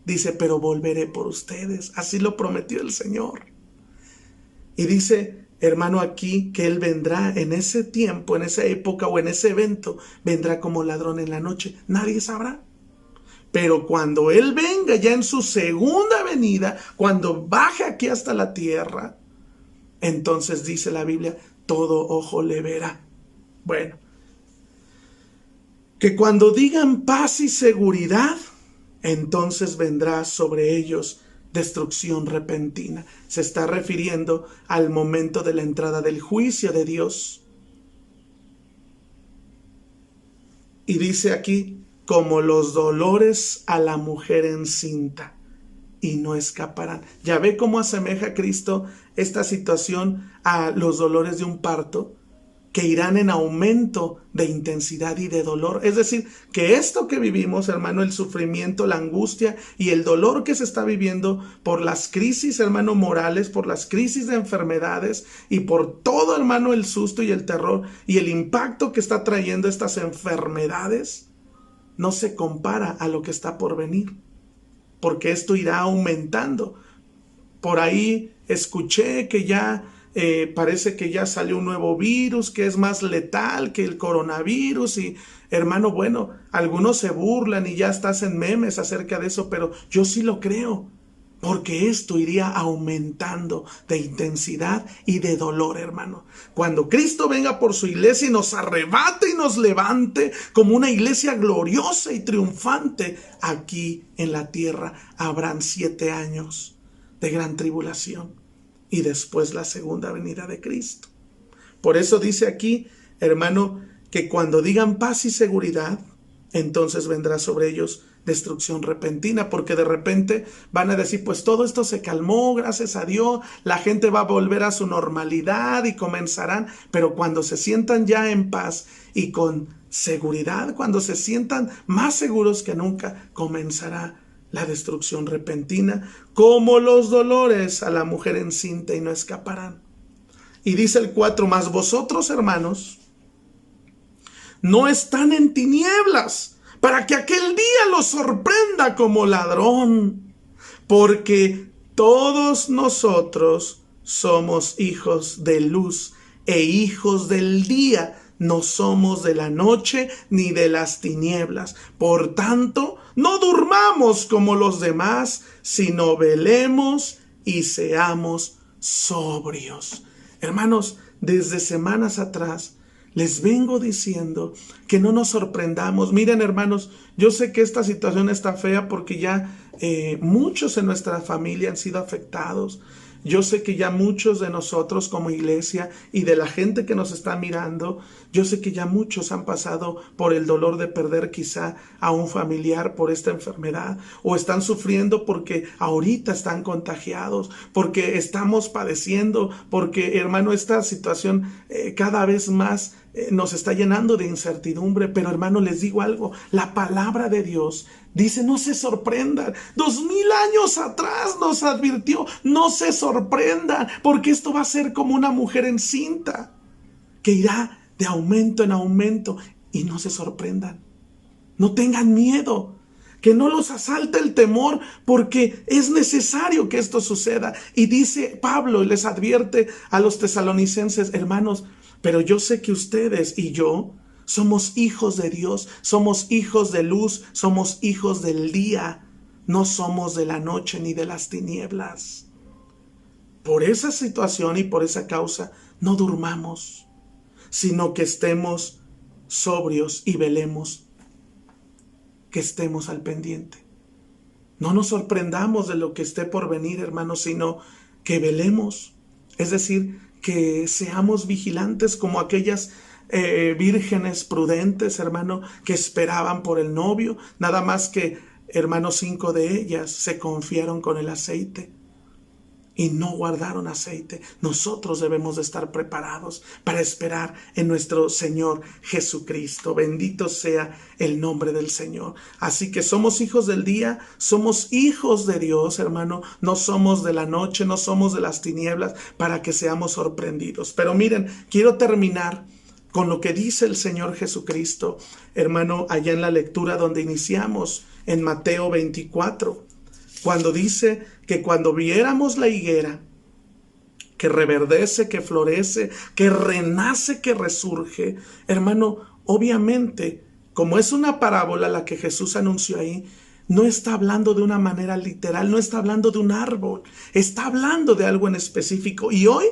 Dice, pero volveré por ustedes. Así lo prometió el Señor. Y dice, hermano, aquí que Él vendrá en ese tiempo, en esa época o en ese evento, vendrá como ladrón en la noche. Nadie sabrá. Pero cuando Él venga ya en su segunda venida, cuando baje aquí hasta la tierra, entonces dice la Biblia, todo ojo le verá. Bueno, que cuando digan paz y seguridad, entonces vendrá sobre ellos destrucción repentina. Se está refiriendo al momento de la entrada del juicio de Dios. Y dice aquí, como los dolores a la mujer encinta, y no escaparán. ¿Ya ve cómo asemeja Cristo esta situación a los dolores de un parto? Que irán en aumento de intensidad y de dolor. Es decir, que esto que vivimos, hermano, el sufrimiento, la angustia y el dolor que se está viviendo por las crisis, hermano, morales, por las crisis de enfermedades y por todo, hermano, el susto y el terror y el impacto que está trayendo estas enfermedades, no se compara a lo que está por venir, porque esto irá aumentando. Por ahí escuché que ya parece que ya salió un nuevo virus que es más letal que el coronavirus y, hermano, bueno, algunos se burlan y ya estás en memes acerca de eso, pero yo sí lo creo, porque esto iría aumentando de intensidad y de dolor, hermano. Cuando Cristo venga por su iglesia y nos arrebate y nos levante como una iglesia gloriosa y triunfante, aquí en la tierra habrán 7 años de gran tribulación. Y después la segunda venida de Cristo. Por eso dice aquí, hermano, que cuando digan paz y seguridad, entonces vendrá sobre ellos destrucción repentina, porque de repente van a decir, pues todo esto se calmó, gracias a Dios, la gente va a volver a su normalidad y comenzarán, pero cuando se sientan ya en paz y con seguridad, cuando se sientan más seguros que nunca, comenzará la destrucción repentina, como los dolores a la mujer encinta, y no escaparán. Y dice el 4, mas vosotros, hermanos, no están en tinieblas, para que aquel día los sorprenda como ladrón, porque todos nosotros somos hijos de luz e hijos del día, no somos de la noche ni de las tinieblas. Por tanto, no durmamos como los demás, sino velemos y seamos sobrios. Hermanos, desde semanas atrás les vengo diciendo que no nos sorprendamos. Miren, hermanos, yo sé que esta situación está fea porque ya muchos en nuestra familia han sido afectados. Yo sé que ya muchos de nosotros como iglesia y de la gente que nos está mirando, yo sé que ya muchos han pasado por el dolor de perder quizá a un familiar por esta enfermedad, o están sufriendo porque ahorita están contagiados, porque estamos padeciendo, porque, hermano, esta situación cada vez más nos está llenando de incertidumbre. Pero, hermano, les digo algo, la palabra de Dios dice, no se sorprendan. 2000 años atrás nos advirtió, no se sorprendan, porque esto va a ser como una mujer encinta, que irá de aumento en aumento. Y no se sorprendan, no tengan miedo, que no los asalte el temor, porque es necesario que esto suceda. Y dice Pablo, y les advierte a los tesalonicenses, hermanos, pero yo sé que ustedes y yo somos hijos de Dios, somos hijos de luz, somos hijos del día, no somos de la noche ni de las tinieblas. Por esa situación y por esa causa, no durmamos, sino que estemos sobrios y velemos, que estemos al pendiente. No nos sorprendamos de lo que esté por venir, hermanos, sino que velemos, es decir, que seamos vigilantes como aquellas vírgenes prudentes, hermano, que esperaban por el novio. Nada más que, hermano, 5 de ellas se confiaron con el aceite y no guardaron aceite. Nosotros debemos de estar preparados para esperar en nuestro Señor Jesucristo. Bendito sea el nombre del Señor. Así que somos hijos del día, somos hijos de Dios, hermano. No somos de la noche, no somos de las tinieblas, para que seamos sorprendidos. Pero miren, quiero terminar con lo que dice el Señor Jesucristo, hermano, allá en la lectura donde iniciamos, en Mateo 24, cuando dice que cuando viéramos la higuera que reverdece, que florece, que renace, que resurge, hermano, obviamente, como es una parábola la que Jesús anunció ahí, no está hablando de una manera literal, no está hablando de un árbol, está hablando de algo en específico. Y hoy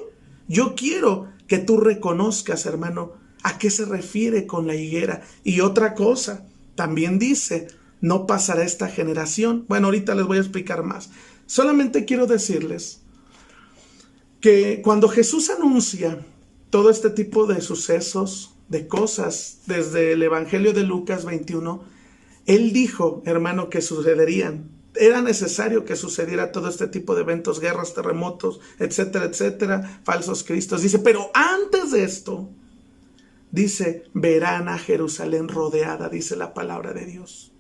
yo quiero que tú reconozcas, hermano, a qué se refiere con la higuera. Y otra cosa, también dice, no pasará esta generación. Bueno, ahorita les voy a explicar más. Solamente quiero decirles que cuando Jesús anuncia todo este tipo de sucesos, de cosas, desde el Evangelio de Lucas 21, Él dijo, hermano, que sucederían. Era necesario que sucediera todo este tipo de eventos, guerras, terremotos, etcétera, etcétera, falsos cristos. Dice, pero antes de esto, dice, verán a Jerusalén rodeada, dice la palabra de Dios.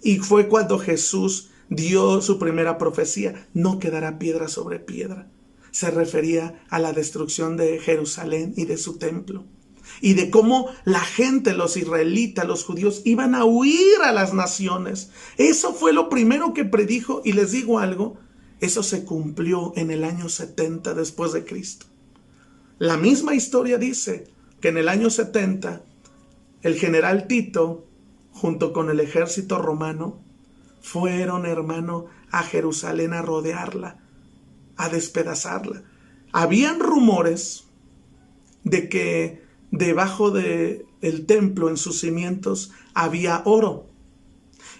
Y fue cuando Jesús dio su primera profecía, no quedará piedra sobre piedra. Se refería a la destrucción de Jerusalén y de su templo. Y de cómo la gente, los israelitas, los judíos, iban a huir a las naciones. Eso fue lo primero que predijo. Y les digo algo, eso se cumplió en el año 70 después de Cristo. La misma historia dice que en el año 70, el general Tito, junto con el ejército romano, fueron, hermano, a Jerusalén a rodearla, a despedazarla. Habían rumores de que debajo del templo, en sus cimientos, había oro.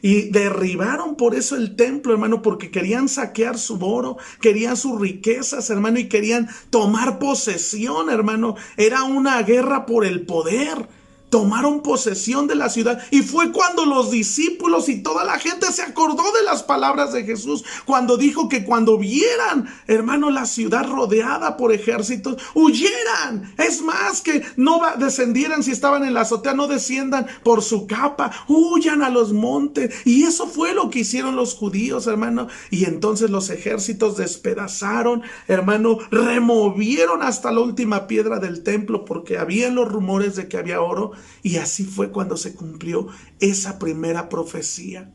Y derribaron por eso el templo, hermano, porque querían saquear su oro, querían sus riquezas, hermano, y querían tomar posesión, hermano. Era una guerra por el poder. tomaron posesión de la ciudad, y fue cuando los discípulos y toda la gente se acordó de las palabras de Jesús, cuando dijo que cuando vieran, hermano, la ciudad rodeada por ejércitos, huyeran. Es más, que no descendieran si estaban en la azotea, no desciendan por su capa, huyan a los montes. Y eso fue lo que hicieron los judíos, hermano. Y entonces los ejércitos despedazaron, hermano, removieron hasta la última piedra del templo, porque habían los rumores de que había oro. Y así fue cuando se cumplió esa primera profecía.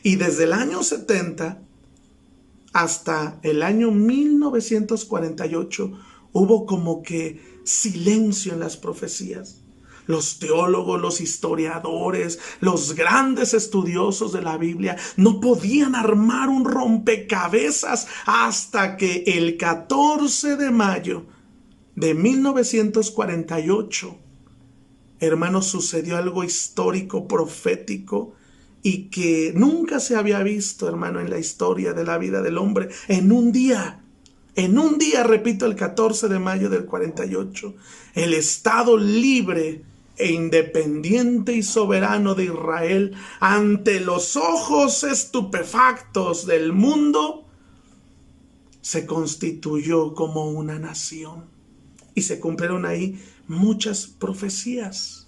Y desde el año 70 hasta el año 1948 hubo como que silencio en las profecías. Los teólogos, los historiadores, los grandes estudiosos de la Biblia no podían armar un rompecabezas hasta que el 14 de mayo de 1948, hermanos, sucedió algo histórico, profético, y que nunca se había visto, hermano, en la historia de la vida del hombre. En un día, repito, el 14 de mayo del 48, el Estado libre e independiente y soberano de Israel, ante los ojos estupefactos del mundo, se constituyó como una nación. Y se cumplieron ahí muchas profecías.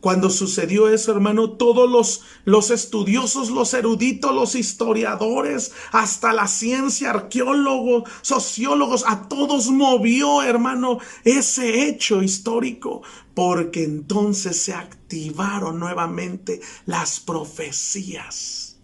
Cuando sucedió eso, hermano, todos los estudiosos, los eruditos, los historiadores, hasta la ciencia, arqueólogos, sociólogos, a todos movió, hermano, ese hecho histórico, porque entonces se activaron nuevamente las profecías.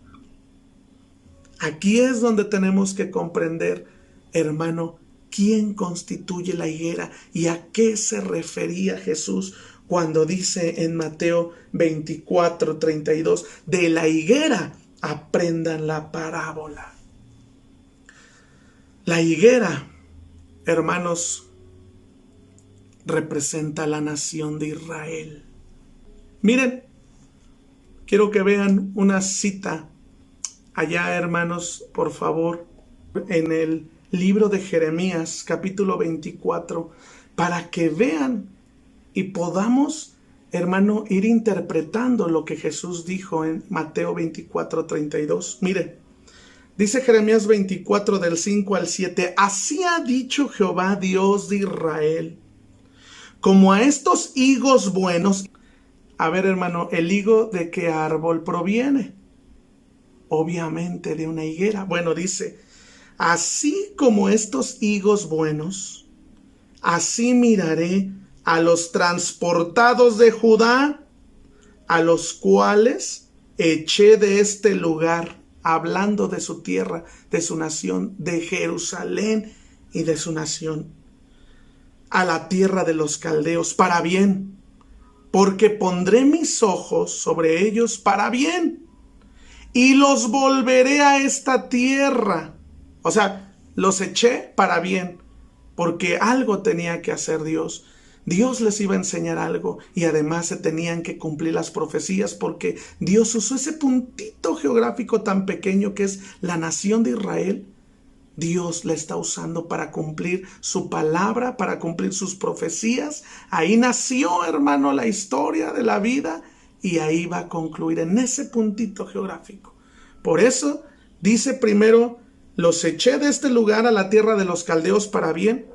Aquí es donde tenemos que comprender, hermano, quién constituye la higuera y a qué se refería Jesús cuando dice en Mateo 24:32, de la higuera aprendan la parábola. La higuera, hermanos, representa la nación de Israel. Miren, quiero que vean una cita allá, hermanos, por favor, en el libro de Jeremías, capítulo 24, para que vean y podamos, hermano, ir interpretando lo que Jesús dijo en Mateo 24:32. Mire, dice Jeremías 24 del 5 al 7, así ha dicho Jehová Dios de Israel, como a estos higos buenos. A ver, hermano, ¿el higo de qué árbol proviene? Obviamente de una higuera. Bueno, dice, así como estos higos buenos, así miraré a los transportados de Judá, a los cuales eché de este lugar, hablando de su tierra, de su nación, de Jerusalén y de su nación, a la tierra de los caldeos, para bien, porque pondré mis ojos sobre ellos para bien, y los volveré a esta tierra. O sea, los eché para bien, porque algo tenía que hacer Dios. Dios les iba a enseñar algo, y además se tenían que cumplir las profecías, porque Dios usó ese puntito geográfico tan pequeño que es la nación de Israel. Dios la está usando para cumplir su palabra, para cumplir sus profecías. Ahí nació, hermano, la historia de la vida, y ahí va a concluir en ese puntito geográfico. Por eso dice primero, los eché de este lugar a la tierra de los caldeos para bien,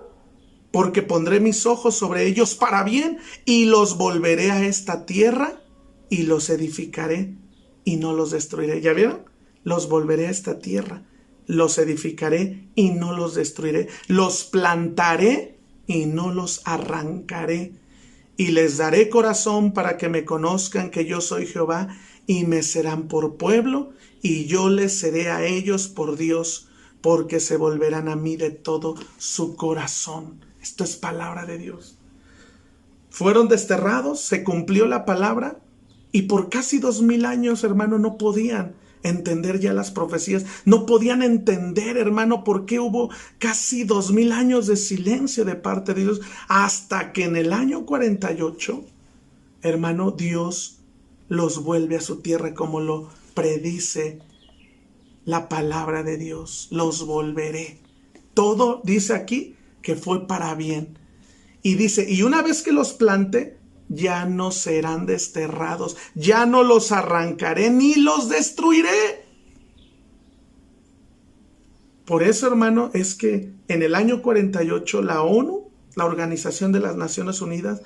porque pondré mis ojos sobre ellos para bien, y los volveré a esta tierra, y los edificaré, y no los destruiré. ¿Ya vieron? Los volveré a esta tierra, los edificaré, y no los destruiré. Los plantaré, y no los arrancaré. Y les daré corazón para que me conozcan que yo soy Jehová, y me serán por pueblo, y yo les seré a ellos por Dios, porque se volverán a mí de todo su corazón. Esto es palabra de Dios. Fueron desterrados, se cumplió la palabra, y por casi 2000 años, hermano, no podían entender ya las profecías. No podían entender, hermano, por qué hubo casi 2000 años de silencio de parte de Dios, hasta que en el año 48, hermano, Dios los vuelve a su tierra, como lo predice la palabra de Dios. Los volveré. Todo dice aquí que fue para bien. Y dice, y una vez que los plante, ya no serán desterrados, ya no los arrancaré ni los destruiré. Por eso, hermano, es que en el año 48 la ONU, la Organización de las Naciones Unidas,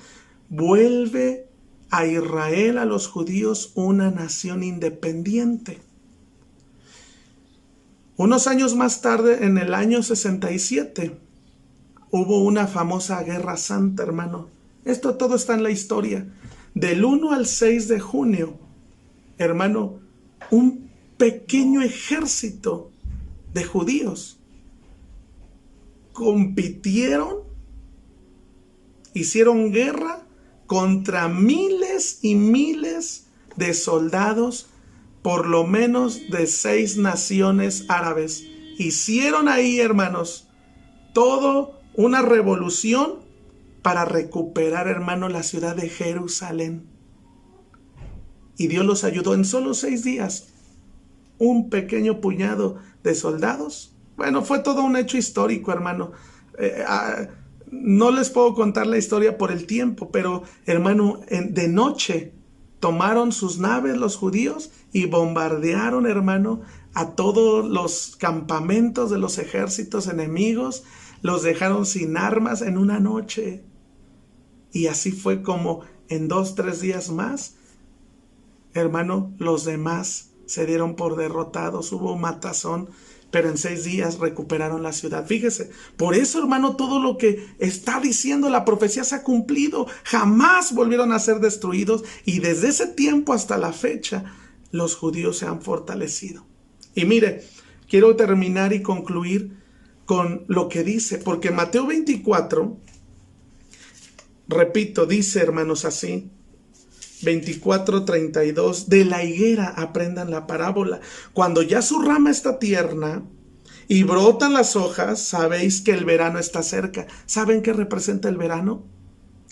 vuelve a Israel, a los judíos, una nación independiente. Unos años más tarde, en el año 67, hubo una famosa Guerra Santa, hermano. Esto todo está en la historia. Del 1 al 6 de junio, hermano, un pequeño ejército de judíos compitieron, hicieron guerra contra miles y miles de soldados, por lo menos de 6 naciones árabes. Hicieron ahí, hermanos, todo una revolución para recuperar, hermano, la ciudad de Jerusalén. Y Dios los ayudó en solo 6 días. Un pequeño puñado de soldados. Bueno, fue todo un hecho histórico, hermano. No les puedo contar la historia por el tiempo, pero, hermano, de noche tomaron sus naves los judíos y bombardearon, hermano, a todos los campamentos de los ejércitos enemigos. Los dejaron sin armas en una noche. Y así fue como en 2-3 días más, hermano, los demás se dieron por derrotados. Hubo un matazón, pero en 6 días recuperaron la ciudad. Fíjese, por eso, hermano, todo lo que está diciendo la profecía se ha cumplido. Jamás volvieron a ser destruidos, y desde ese tiempo hasta la fecha, los judíos se han fortalecido. Y mire, quiero terminar y concluir con lo que dice, porque Mateo 24, repito, dice, hermanos, así, 24:32, de la higuera aprendan la parábola. Cuando ya su rama está tierna y brotan las hojas, sabéis que el verano está cerca. ¿Saben qué representa el verano?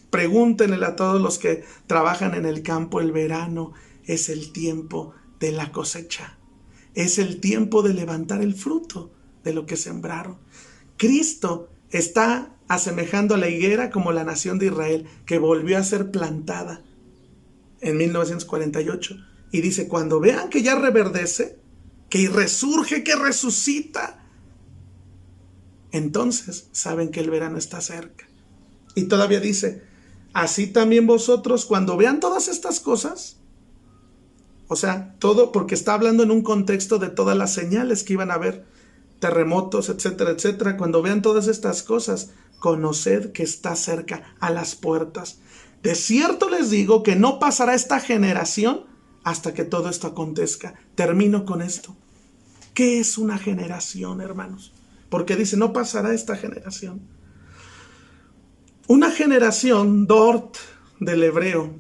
Pregúntenle a todos los que trabajan en el campo. El verano es el tiempo de la cosecha. Es el tiempo de levantar el fruto de lo que sembraron. Cristo está asemejando a la higuera como la nación de Israel, que volvió a ser plantada en 1948. Y dice, cuando vean que ya reverdece, que resurge, que resucita, entonces saben que el verano está cerca. Y todavía dice, así también vosotros, cuando vean todas estas cosas, o sea, todo, porque está hablando en un contexto de todas las señales que iban a haber, terremotos, etcétera, etcétera. Cuando vean todas estas cosas, conoced que está cerca, a las puertas. De cierto les digo que no pasará esta generación hasta que todo esto acontezca. Termino con esto. ¿Qué es una generación, hermanos? Porque dice, no pasará esta generación. Una generación, dort, del hebreo,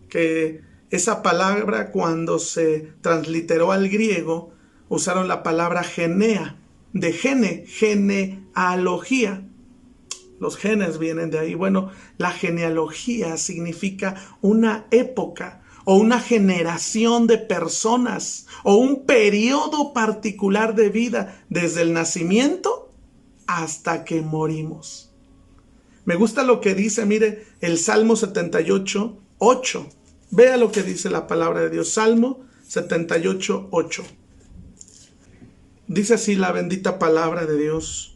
que esa palabra, cuando se transliteró al griego, usaron la palabra genea, de genealogía. Los genes vienen de ahí. Bueno, la genealogía significa una época o una generación de personas o un periodo particular de vida, desde el nacimiento hasta que morimos. Me gusta lo que dice, mire, el Salmo 78:8. Vea lo que dice la palabra de Dios. Salmo 78:8. Dice así la bendita palabra de Dios.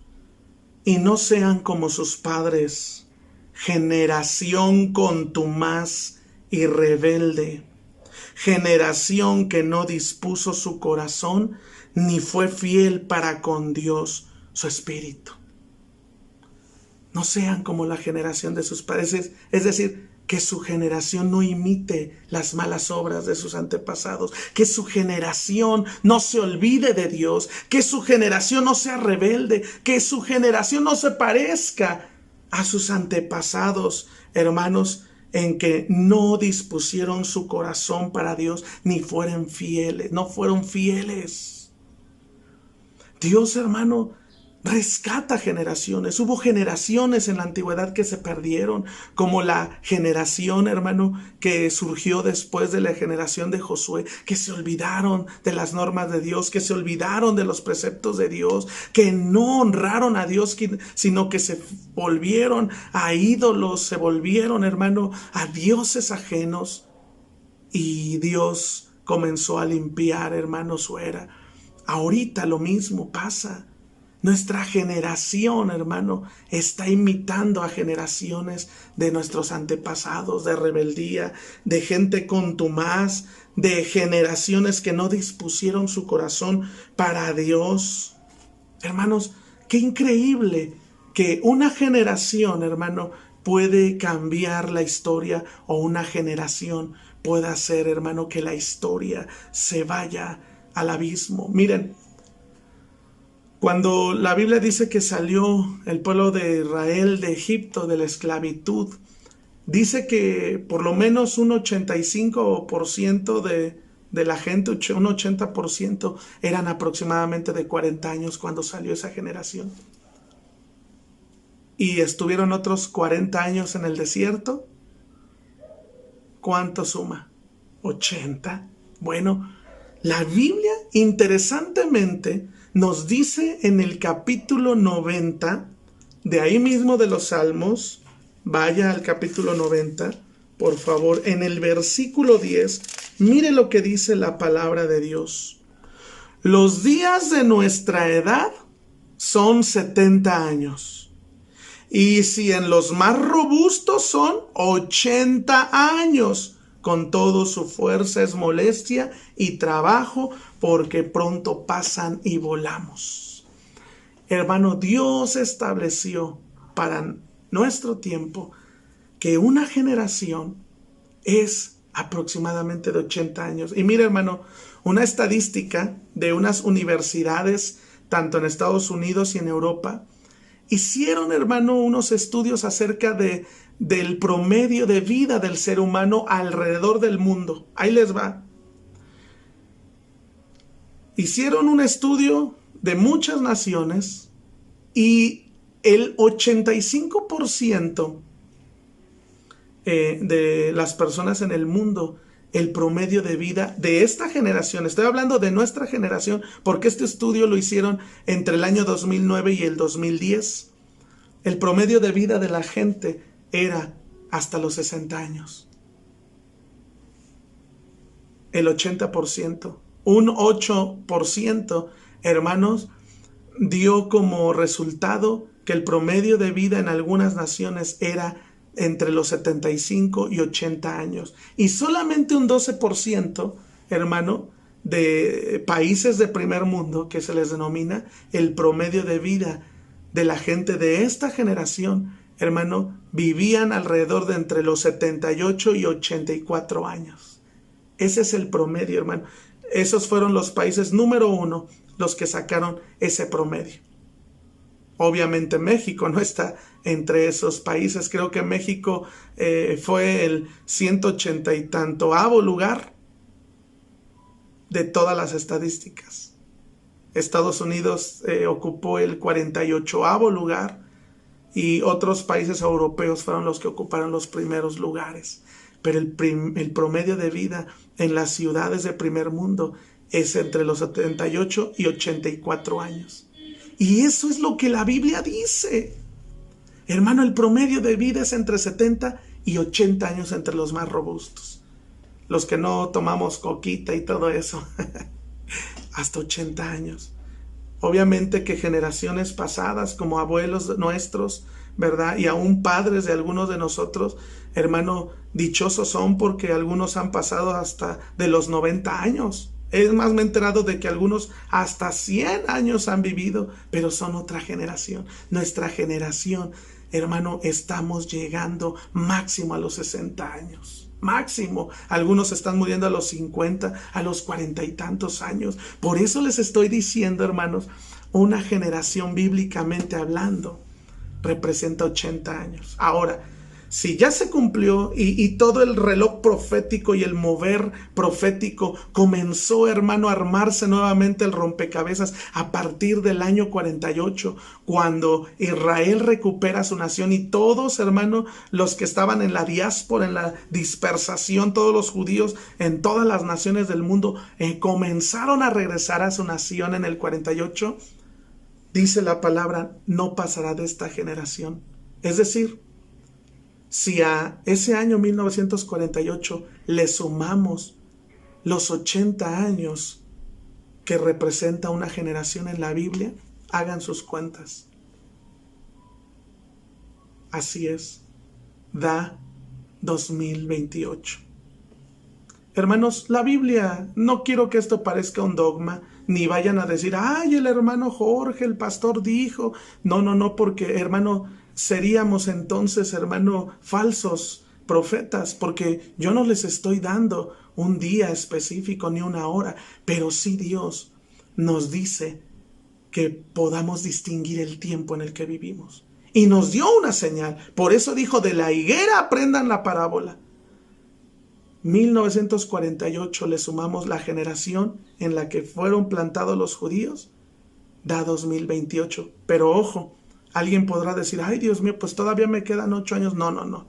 Y no sean como sus padres, generación contumaz y rebelde, generación que no dispuso su corazón ni fue fiel para con Dios su espíritu. No sean como la generación de sus padres, es decir, que su generación no imite las malas obras de sus antepasados, que su generación no se olvide de Dios, que su generación no sea rebelde, que su generación no se parezca a sus antepasados, hermanos, en que no dispusieron su corazón para Dios, ni no fueron fieles. Dios, hermano, rescata generaciones. Hubo generaciones en la antigüedad que se perdieron, como la generación, hermano, que surgió después de la generación de Josué, que se olvidaron de las normas de Dios, que se olvidaron de los preceptos de Dios, que no honraron a Dios, sino que se volvieron a ídolos, se volvieron, hermano, a dioses ajenos. Y Dios comenzó a limpiar, hermano, su era. Ahorita lo mismo pasa. Nuestra generación, hermano, está imitando a generaciones de nuestros antepasados, de rebeldía, de gente contumaz, de generaciones que no dispusieron su corazón para Dios. Hermanos, qué increíble que una generación, hermano, puede cambiar la historia, o una generación puede hacer, hermano, que la historia se vaya al abismo. Miren, cuando la Biblia dice que salió el pueblo de Israel de Egipto, de la esclavitud, dice que por lo menos un 85% de la gente, un 80%, eran aproximadamente de 40 años cuando salió esa generación. Y estuvieron otros 40 años en el desierto. ¿Cuánto suma? 80. Bueno, la Biblia, interesantemente, nos dice en el capítulo 90, de ahí mismo de los Salmos, vaya al capítulo 90, por favor, en el versículo 10, mire lo que dice la palabra de Dios. Los días de nuestra edad son 70 años, y si en los más robustos son 80 años, con todo su fuerza es molestia y trabajo, porque pronto pasan y volamos. Hermano, Dios estableció para nuestro tiempo que una generación es aproximadamente de 80 años. Y mira, hermano, una estadística de unas universidades, tanto en Estados Unidos y en Europa, hicieron, hermano, unos estudios acerca del promedio de vida del ser humano alrededor del mundo. Ahí les va. Hicieron un estudio de muchas naciones y el 85% de las personas en el mundo, el promedio de vida de esta generación, estoy hablando de nuestra generación, porque este estudio lo hicieron entre el año 2009 y el 2010, el promedio de vida de la gente era hasta los 60 años. El 80%, un 8%, hermanos, dio como resultado que el promedio de vida en algunas naciones era entre los 75 y 80 años. Y solamente un 12%, hermano, de países de primer mundo, que se les denomina, el promedio de vida de la gente de esta generación, hermano, vivían alrededor de entre los 78 y 84 años. Ese es el promedio, hermano. Esos fueron los países número 1, los que sacaron ese promedio. Obviamente México no está entre esos países. Creo que México fue el 180 y tantoavo lugar de todas las estadísticas. Estados Unidos ocupó el 48avo lugar y otros países europeos fueron los que ocuparon los primeros lugares. Pero el promedio de vida en las ciudades de primer mundo es entre los 78 y 84 años. Y eso es lo que la Biblia dice. Hermano, el promedio de vida es entre 70 y 80 años entre los más robustos. Los que no tomamos coquita y todo eso. Hasta 80 años. Obviamente que generaciones pasadas, como abuelos nuestros, ¿verdad? Y aún padres de algunos de nosotros, hermano, dichosos son porque algunos han pasado hasta de los 90 años. Es más, me he enterado de que algunos hasta 100 años han vivido, pero son otra generación. Nuestra generación, hermano, estamos llegando máximo a los 60 años. Máximo. Algunos están muriendo a los 50, a los 40 y tantos años. Por eso les estoy diciendo, hermanos, una generación bíblicamente hablando representa 80 años. Ahora, si ya se cumplió y todo el reloj profético y el mover profético comenzó, hermano, a armarse nuevamente el rompecabezas a partir del año 48, cuando Israel recupera su nación y todos, hermano, los que estaban en la diáspora, en la dispersación, todos los judíos en todas las naciones del mundo comenzaron a regresar a su nación en el 48, dice la palabra, no pasará de esta generación. Es decir, si a ese año 1948 le sumamos los 80 años que representa una generación en la Biblia, hagan sus cuentas. Así es, da 2028. Hermanos, la Biblia, no quiero que esto parezca un dogma, ni vayan a decir, ay, el hermano Jorge, el pastor dijo. No, porque, hermano, seríamos entonces, hermano, falsos profetas, porque yo no les estoy dando un día específico ni una hora, pero sí Dios nos dice que podamos distinguir el tiempo en el que vivimos. Y nos dio una señal, por eso dijo, de la higuera aprendan la parábola. 1948 le sumamos la generación en la que fueron plantados los judíos, da 2028, pero ojo, alguien podrá decir, ay Dios mío, pues todavía me quedan 8 años. No.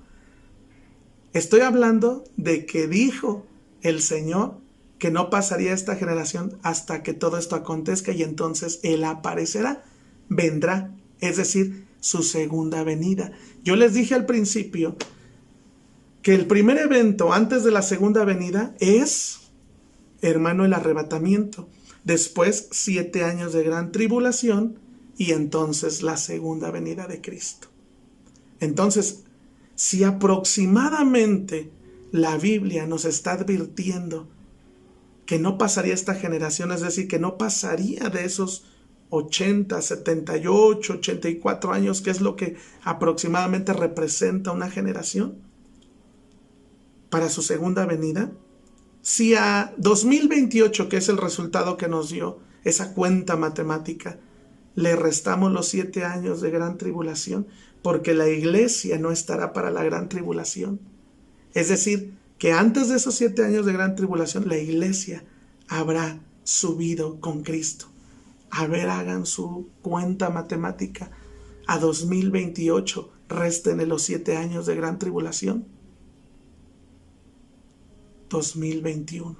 Estoy hablando de que dijo el Señor que no pasaría esta generación hasta que todo esto acontezca y entonces Él aparecerá, vendrá, es decir, su segunda venida. Yo les dije al principio que el primer evento antes de la segunda venida es, hermano, el arrebatamiento. Después 7 años de gran tribulación y entonces la segunda venida de Cristo. Entonces, si aproximadamente la Biblia nos está advirtiendo que no pasaría esta generación, es decir, que no pasaría de esos 80, 78, 84 años, que es lo que aproximadamente representa una generación para su segunda venida, si a 2028, que es el resultado que nos dio esa cuenta matemática, le restamos los 7 años de gran tribulación, porque la iglesia no estará para la gran tribulación. Es decir, que antes de esos 7 años de gran tribulación, la iglesia habrá subido con Cristo. A ver, hagan su cuenta matemática. A 2028, réstenle los 7 años de gran tribulación. 2021.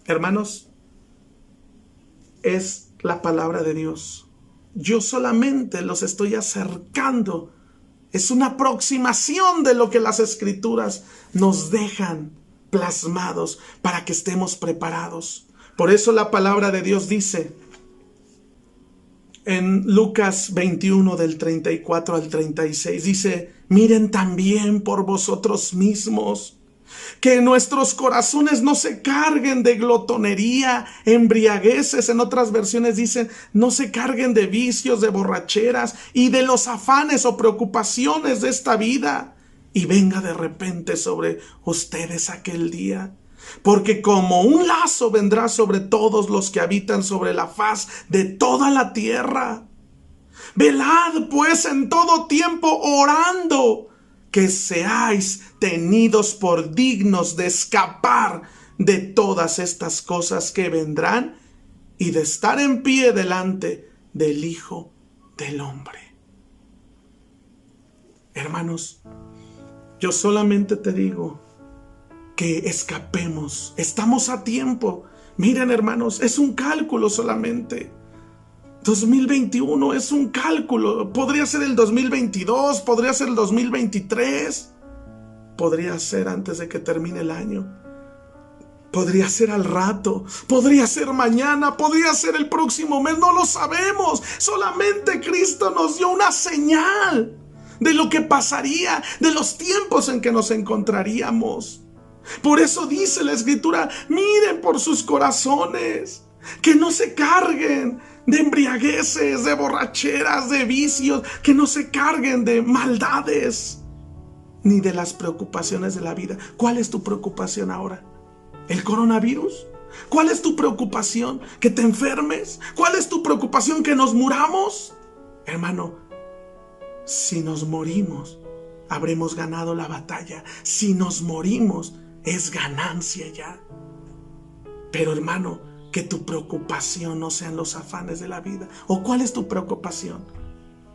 Hermanos, es la palabra de Dios. Yo solamente los estoy acercando. Es una aproximación de lo que las Escrituras nos dejan plasmados para que estemos preparados. Por eso la palabra de Dios dice en Lucas 21 del 34 al 36, dice, miren también por vosotros mismos, que nuestros corazones no se carguen de glotonería, embriagueces. En otras versiones dicen, no se carguen de vicios, de borracheras y de los afanes o preocupaciones de esta vida. Y venga de repente sobre ustedes aquel día. Porque como un lazo vendrá sobre todos los que habitan sobre la faz de toda la tierra. Velad pues en todo tiempo orando, que seáis tenidos por dignos de escapar de todas estas cosas que vendrán y de estar en pie delante del Hijo del Hombre. Hermanos, yo solamente te digo que escapemos. Estamos a tiempo. Miren, hermanos, es un cálculo solamente. 2021 es un cálculo. Podría ser el 2022, podría ser el 2023, podría ser antes de que termine el año, podría ser al rato, podría ser mañana, podría ser el próximo mes, no lo sabemos. Solamente Cristo nos dio una señal de lo que pasaría, de los tiempos en que nos encontraríamos. Por eso dice la Escritura, miren por sus corazones, que no se carguen de embriagueces, de borracheras, de vicios, que no se carguen de maldades, ni de las preocupaciones de la vida. ¿Cuál es tu preocupación ahora? ¿El coronavirus? ¿Cuál es tu preocupación? ¿Que te enfermes? ¿Cuál es tu preocupación? ¿Que nos muramos? Hermano, si nos morimos, habremos ganado la batalla. Si nos morimos, es ganancia ya. Pero hermano, que tu preocupación no sean los afanes de la vida. ¿O cuál es tu preocupación?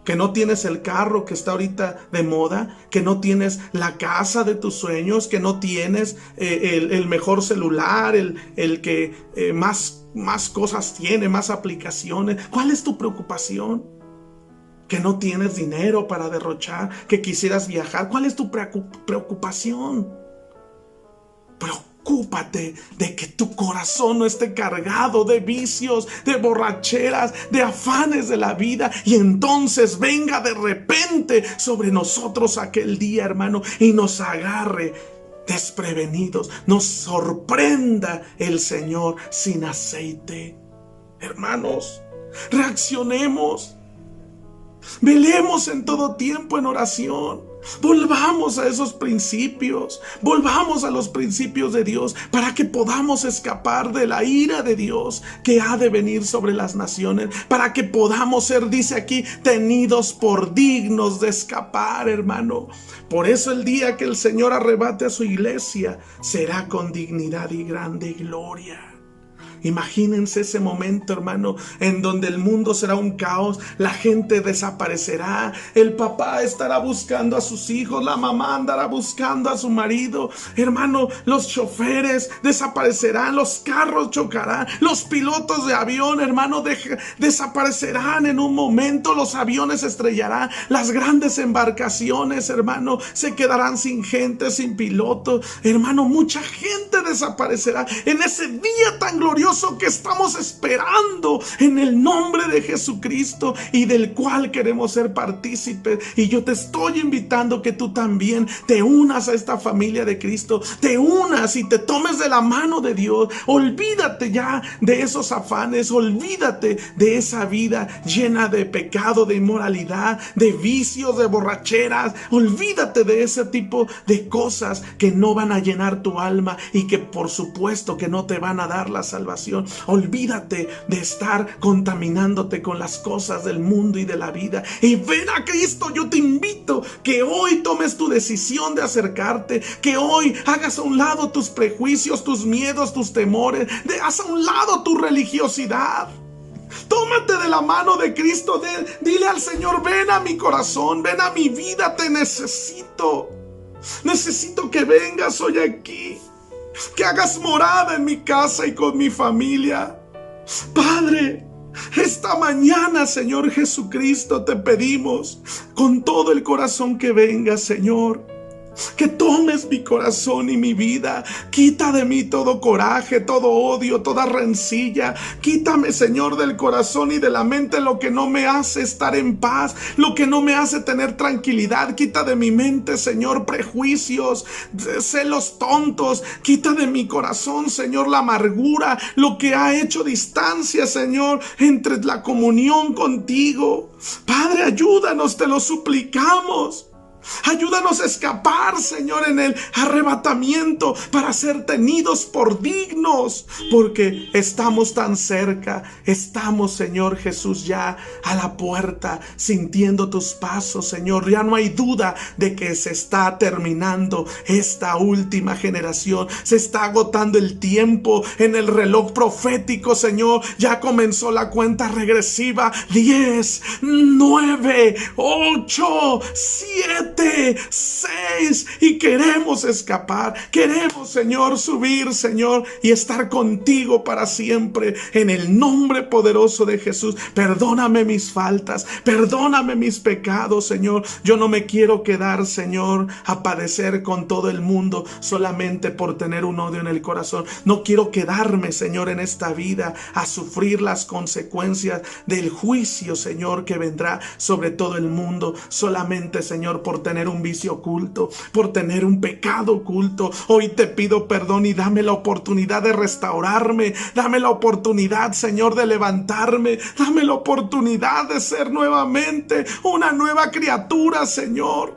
Que no tienes el carro que está ahorita de moda, que no tienes la casa de tus sueños, que no tienes el mejor celular, el que más cosas tiene, más aplicaciones. ¿Cuál es tu preocupación? Que no tienes dinero para derrochar, que quisieras viajar. ¿Cuál es tu preocupación? Preocúpate de que tu corazón no esté cargado de vicios, de borracheras, de afanes de la vida, y entonces venga de repente sobre nosotros aquel día, hermano, y nos agarre desprevenidos, nos sorprenda el Señor sin aceite. Hermanos, reaccionemos. Velemos en todo tiempo en oración. Volvamos a esos principios. Volvamos a los principios de Dios para que podamos escapar de la ira de Dios que ha de venir sobre las naciones. Para que podamos ser, dice aquí, tenidos por dignos de escapar, hermano. Por eso el día que el Señor arrebate a su iglesia será con dignidad y grande gloria. Imagínense ese momento, hermano, en donde el mundo será un caos, la gente desaparecerá, el papá estará buscando a sus hijos, la mamá andará buscando a su marido, hermano, los choferes desaparecerán, los carros chocarán, los pilotos de avión, hermano, desaparecerán en un momento, los aviones estrellarán, las grandes embarcaciones, hermano, se quedarán sin gente, sin pilotos, hermano, mucha gente desaparecerá en ese día tan glorioso que estamos esperando en el nombre de Jesucristo y del cual queremos ser partícipes. Y yo te estoy invitando que tú también te unas a esta familia de Cristo, te unas y te tomes de la mano de Dios. Olvídate ya de esos afanes, olvídate de esa vida llena de pecado, de inmoralidad, de vicios, de borracheras. Olvídate de ese tipo de cosas que no van a llenar tu alma y que por supuesto que no te van a dar la salvación. Olvídate de estar contaminándote con las cosas del mundo y de la vida y ven a Cristo. Yo te invito que hoy tomes tu decisión de acercarte, que hoy hagas a un lado tus prejuicios, tus miedos, tus temores, haz a un lado tu religiosidad. Tómate de la mano de Cristo, dile al Señor: ven a mi corazón, ven a mi vida, te necesito que vengas hoy aquí, que hagas morada en mi casa y con mi familia. Padre, esta mañana, Señor Jesucristo, te pedimos con todo el corazón que vengas, Señor, que tomes mi corazón y mi vida. Quita de mí todo coraje, todo odio, toda rencilla. Quítame, Señor, del corazón y de la mente lo que no me hace estar en paz, lo que no me hace tener tranquilidad. Quita de mi mente, Señor, prejuicios, celos tontos. Quita de mi corazón, Señor, la amargura, lo que ha hecho distancia, Señor, entre la comunión contigo. Padre, ayúdanos, te lo suplicamos. Ayúdanos a escapar, Señor, en el arrebatamiento para ser tenidos por dignos, porque estamos tan cerca. Estamos, Señor Jesús, ya a la puerta, sintiendo tus pasos, Señor. Ya no hay duda de que se está terminando esta última generación. Se está agotando el tiempo en el reloj profético, Señor. Ya comenzó la cuenta regresiva. 10, 9, 8, 7, 6, y queremos escapar. Queremos, Señor, subir, Señor, y estar contigo para siempre. En el nombre poderoso de Jesús, perdóname mis faltas, perdóname mis pecados, Señor. Yo no me quiero quedar, Señor, a padecer con todo el mundo solamente por tener un odio en el corazón. No quiero quedarme, Señor, en esta vida a sufrir las consecuencias del juicio, Señor, que vendrá sobre todo el mundo solamente, Señor, por tener un vicio oculto, por tener un pecado oculto. Hoy te pido perdón y dame la oportunidad de restaurarme. Dame la oportunidad, Señor, de levantarme. Dame la oportunidad de ser nuevamente una nueva criatura, Señor.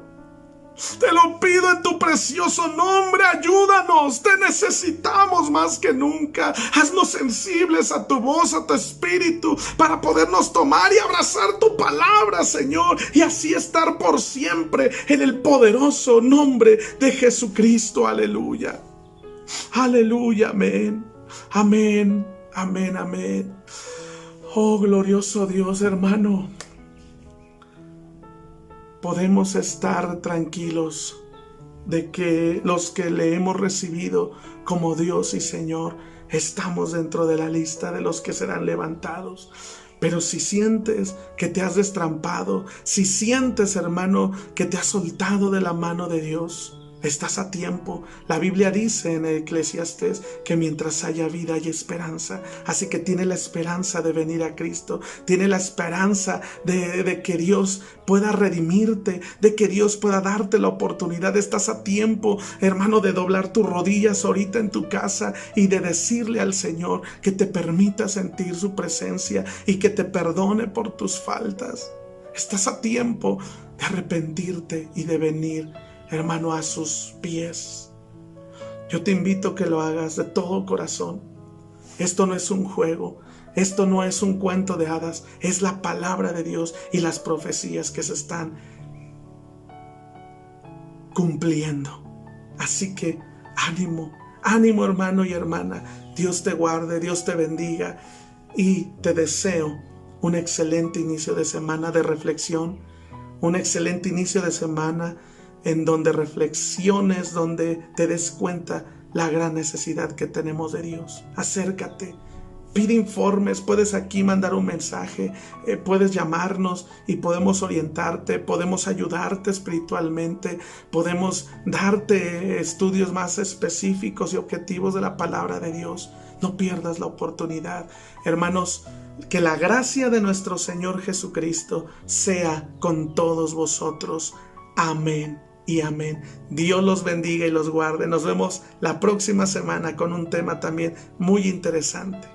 Te lo pido en tu precioso nombre, ayúdanos, te necesitamos más que nunca. Haznos sensibles a tu voz, a tu espíritu, para podernos tomar y abrazar tu palabra, Señor, y así estar por siempre en el poderoso nombre de Jesucristo. Aleluya. Aleluya, amén. Amén, amén, amén. Oh, glorioso Dios, hermano. Podemos estar tranquilos de que los que le hemos recibido como Dios y Señor, estamos dentro de la lista de los que serán levantados. Pero si sientes que te has destrampado, si sientes, hermano, que te has soltado de la mano de Dios, estás a tiempo. La Biblia dice en Eclesiastés que mientras haya vida hay esperanza. Así que tiene la esperanza de venir a Cristo. Tiene la esperanza de que Dios pueda redimirte, de que Dios pueda darte la oportunidad. Estás a tiempo, hermano, de doblar tus rodillas ahorita en tu casa y de decirle al Señor que te permita sentir su presencia y que te perdone por tus faltas. Estás a tiempo de arrepentirte y de venir, hermano, a sus pies. Yo te invito a que lo hagas de todo corazón. Esto no es un juego, esto no es un cuento de hadas, es la palabra de Dios y las profecías que se están cumpliendo. Así que ánimo, ánimo, hermano y hermana. Dios te guarde, Dios te bendiga y te deseo un excelente inicio de semana de reflexión, un excelente inicio de semana en donde reflexiones, donde te des cuenta la gran necesidad que tenemos de Dios. Acércate, pide informes, puedes aquí mandar un mensaje, puedes llamarnos y podemos orientarte, podemos ayudarte espiritualmente, podemos darte estudios más específicos y objetivos de la palabra de Dios. No pierdas la oportunidad. Hermanos, que la gracia de nuestro Señor Jesucristo sea con todos vosotros. Amén y amén. Dios los bendiga y los guarde. Nos vemos la próxima semana con un tema también muy interesante.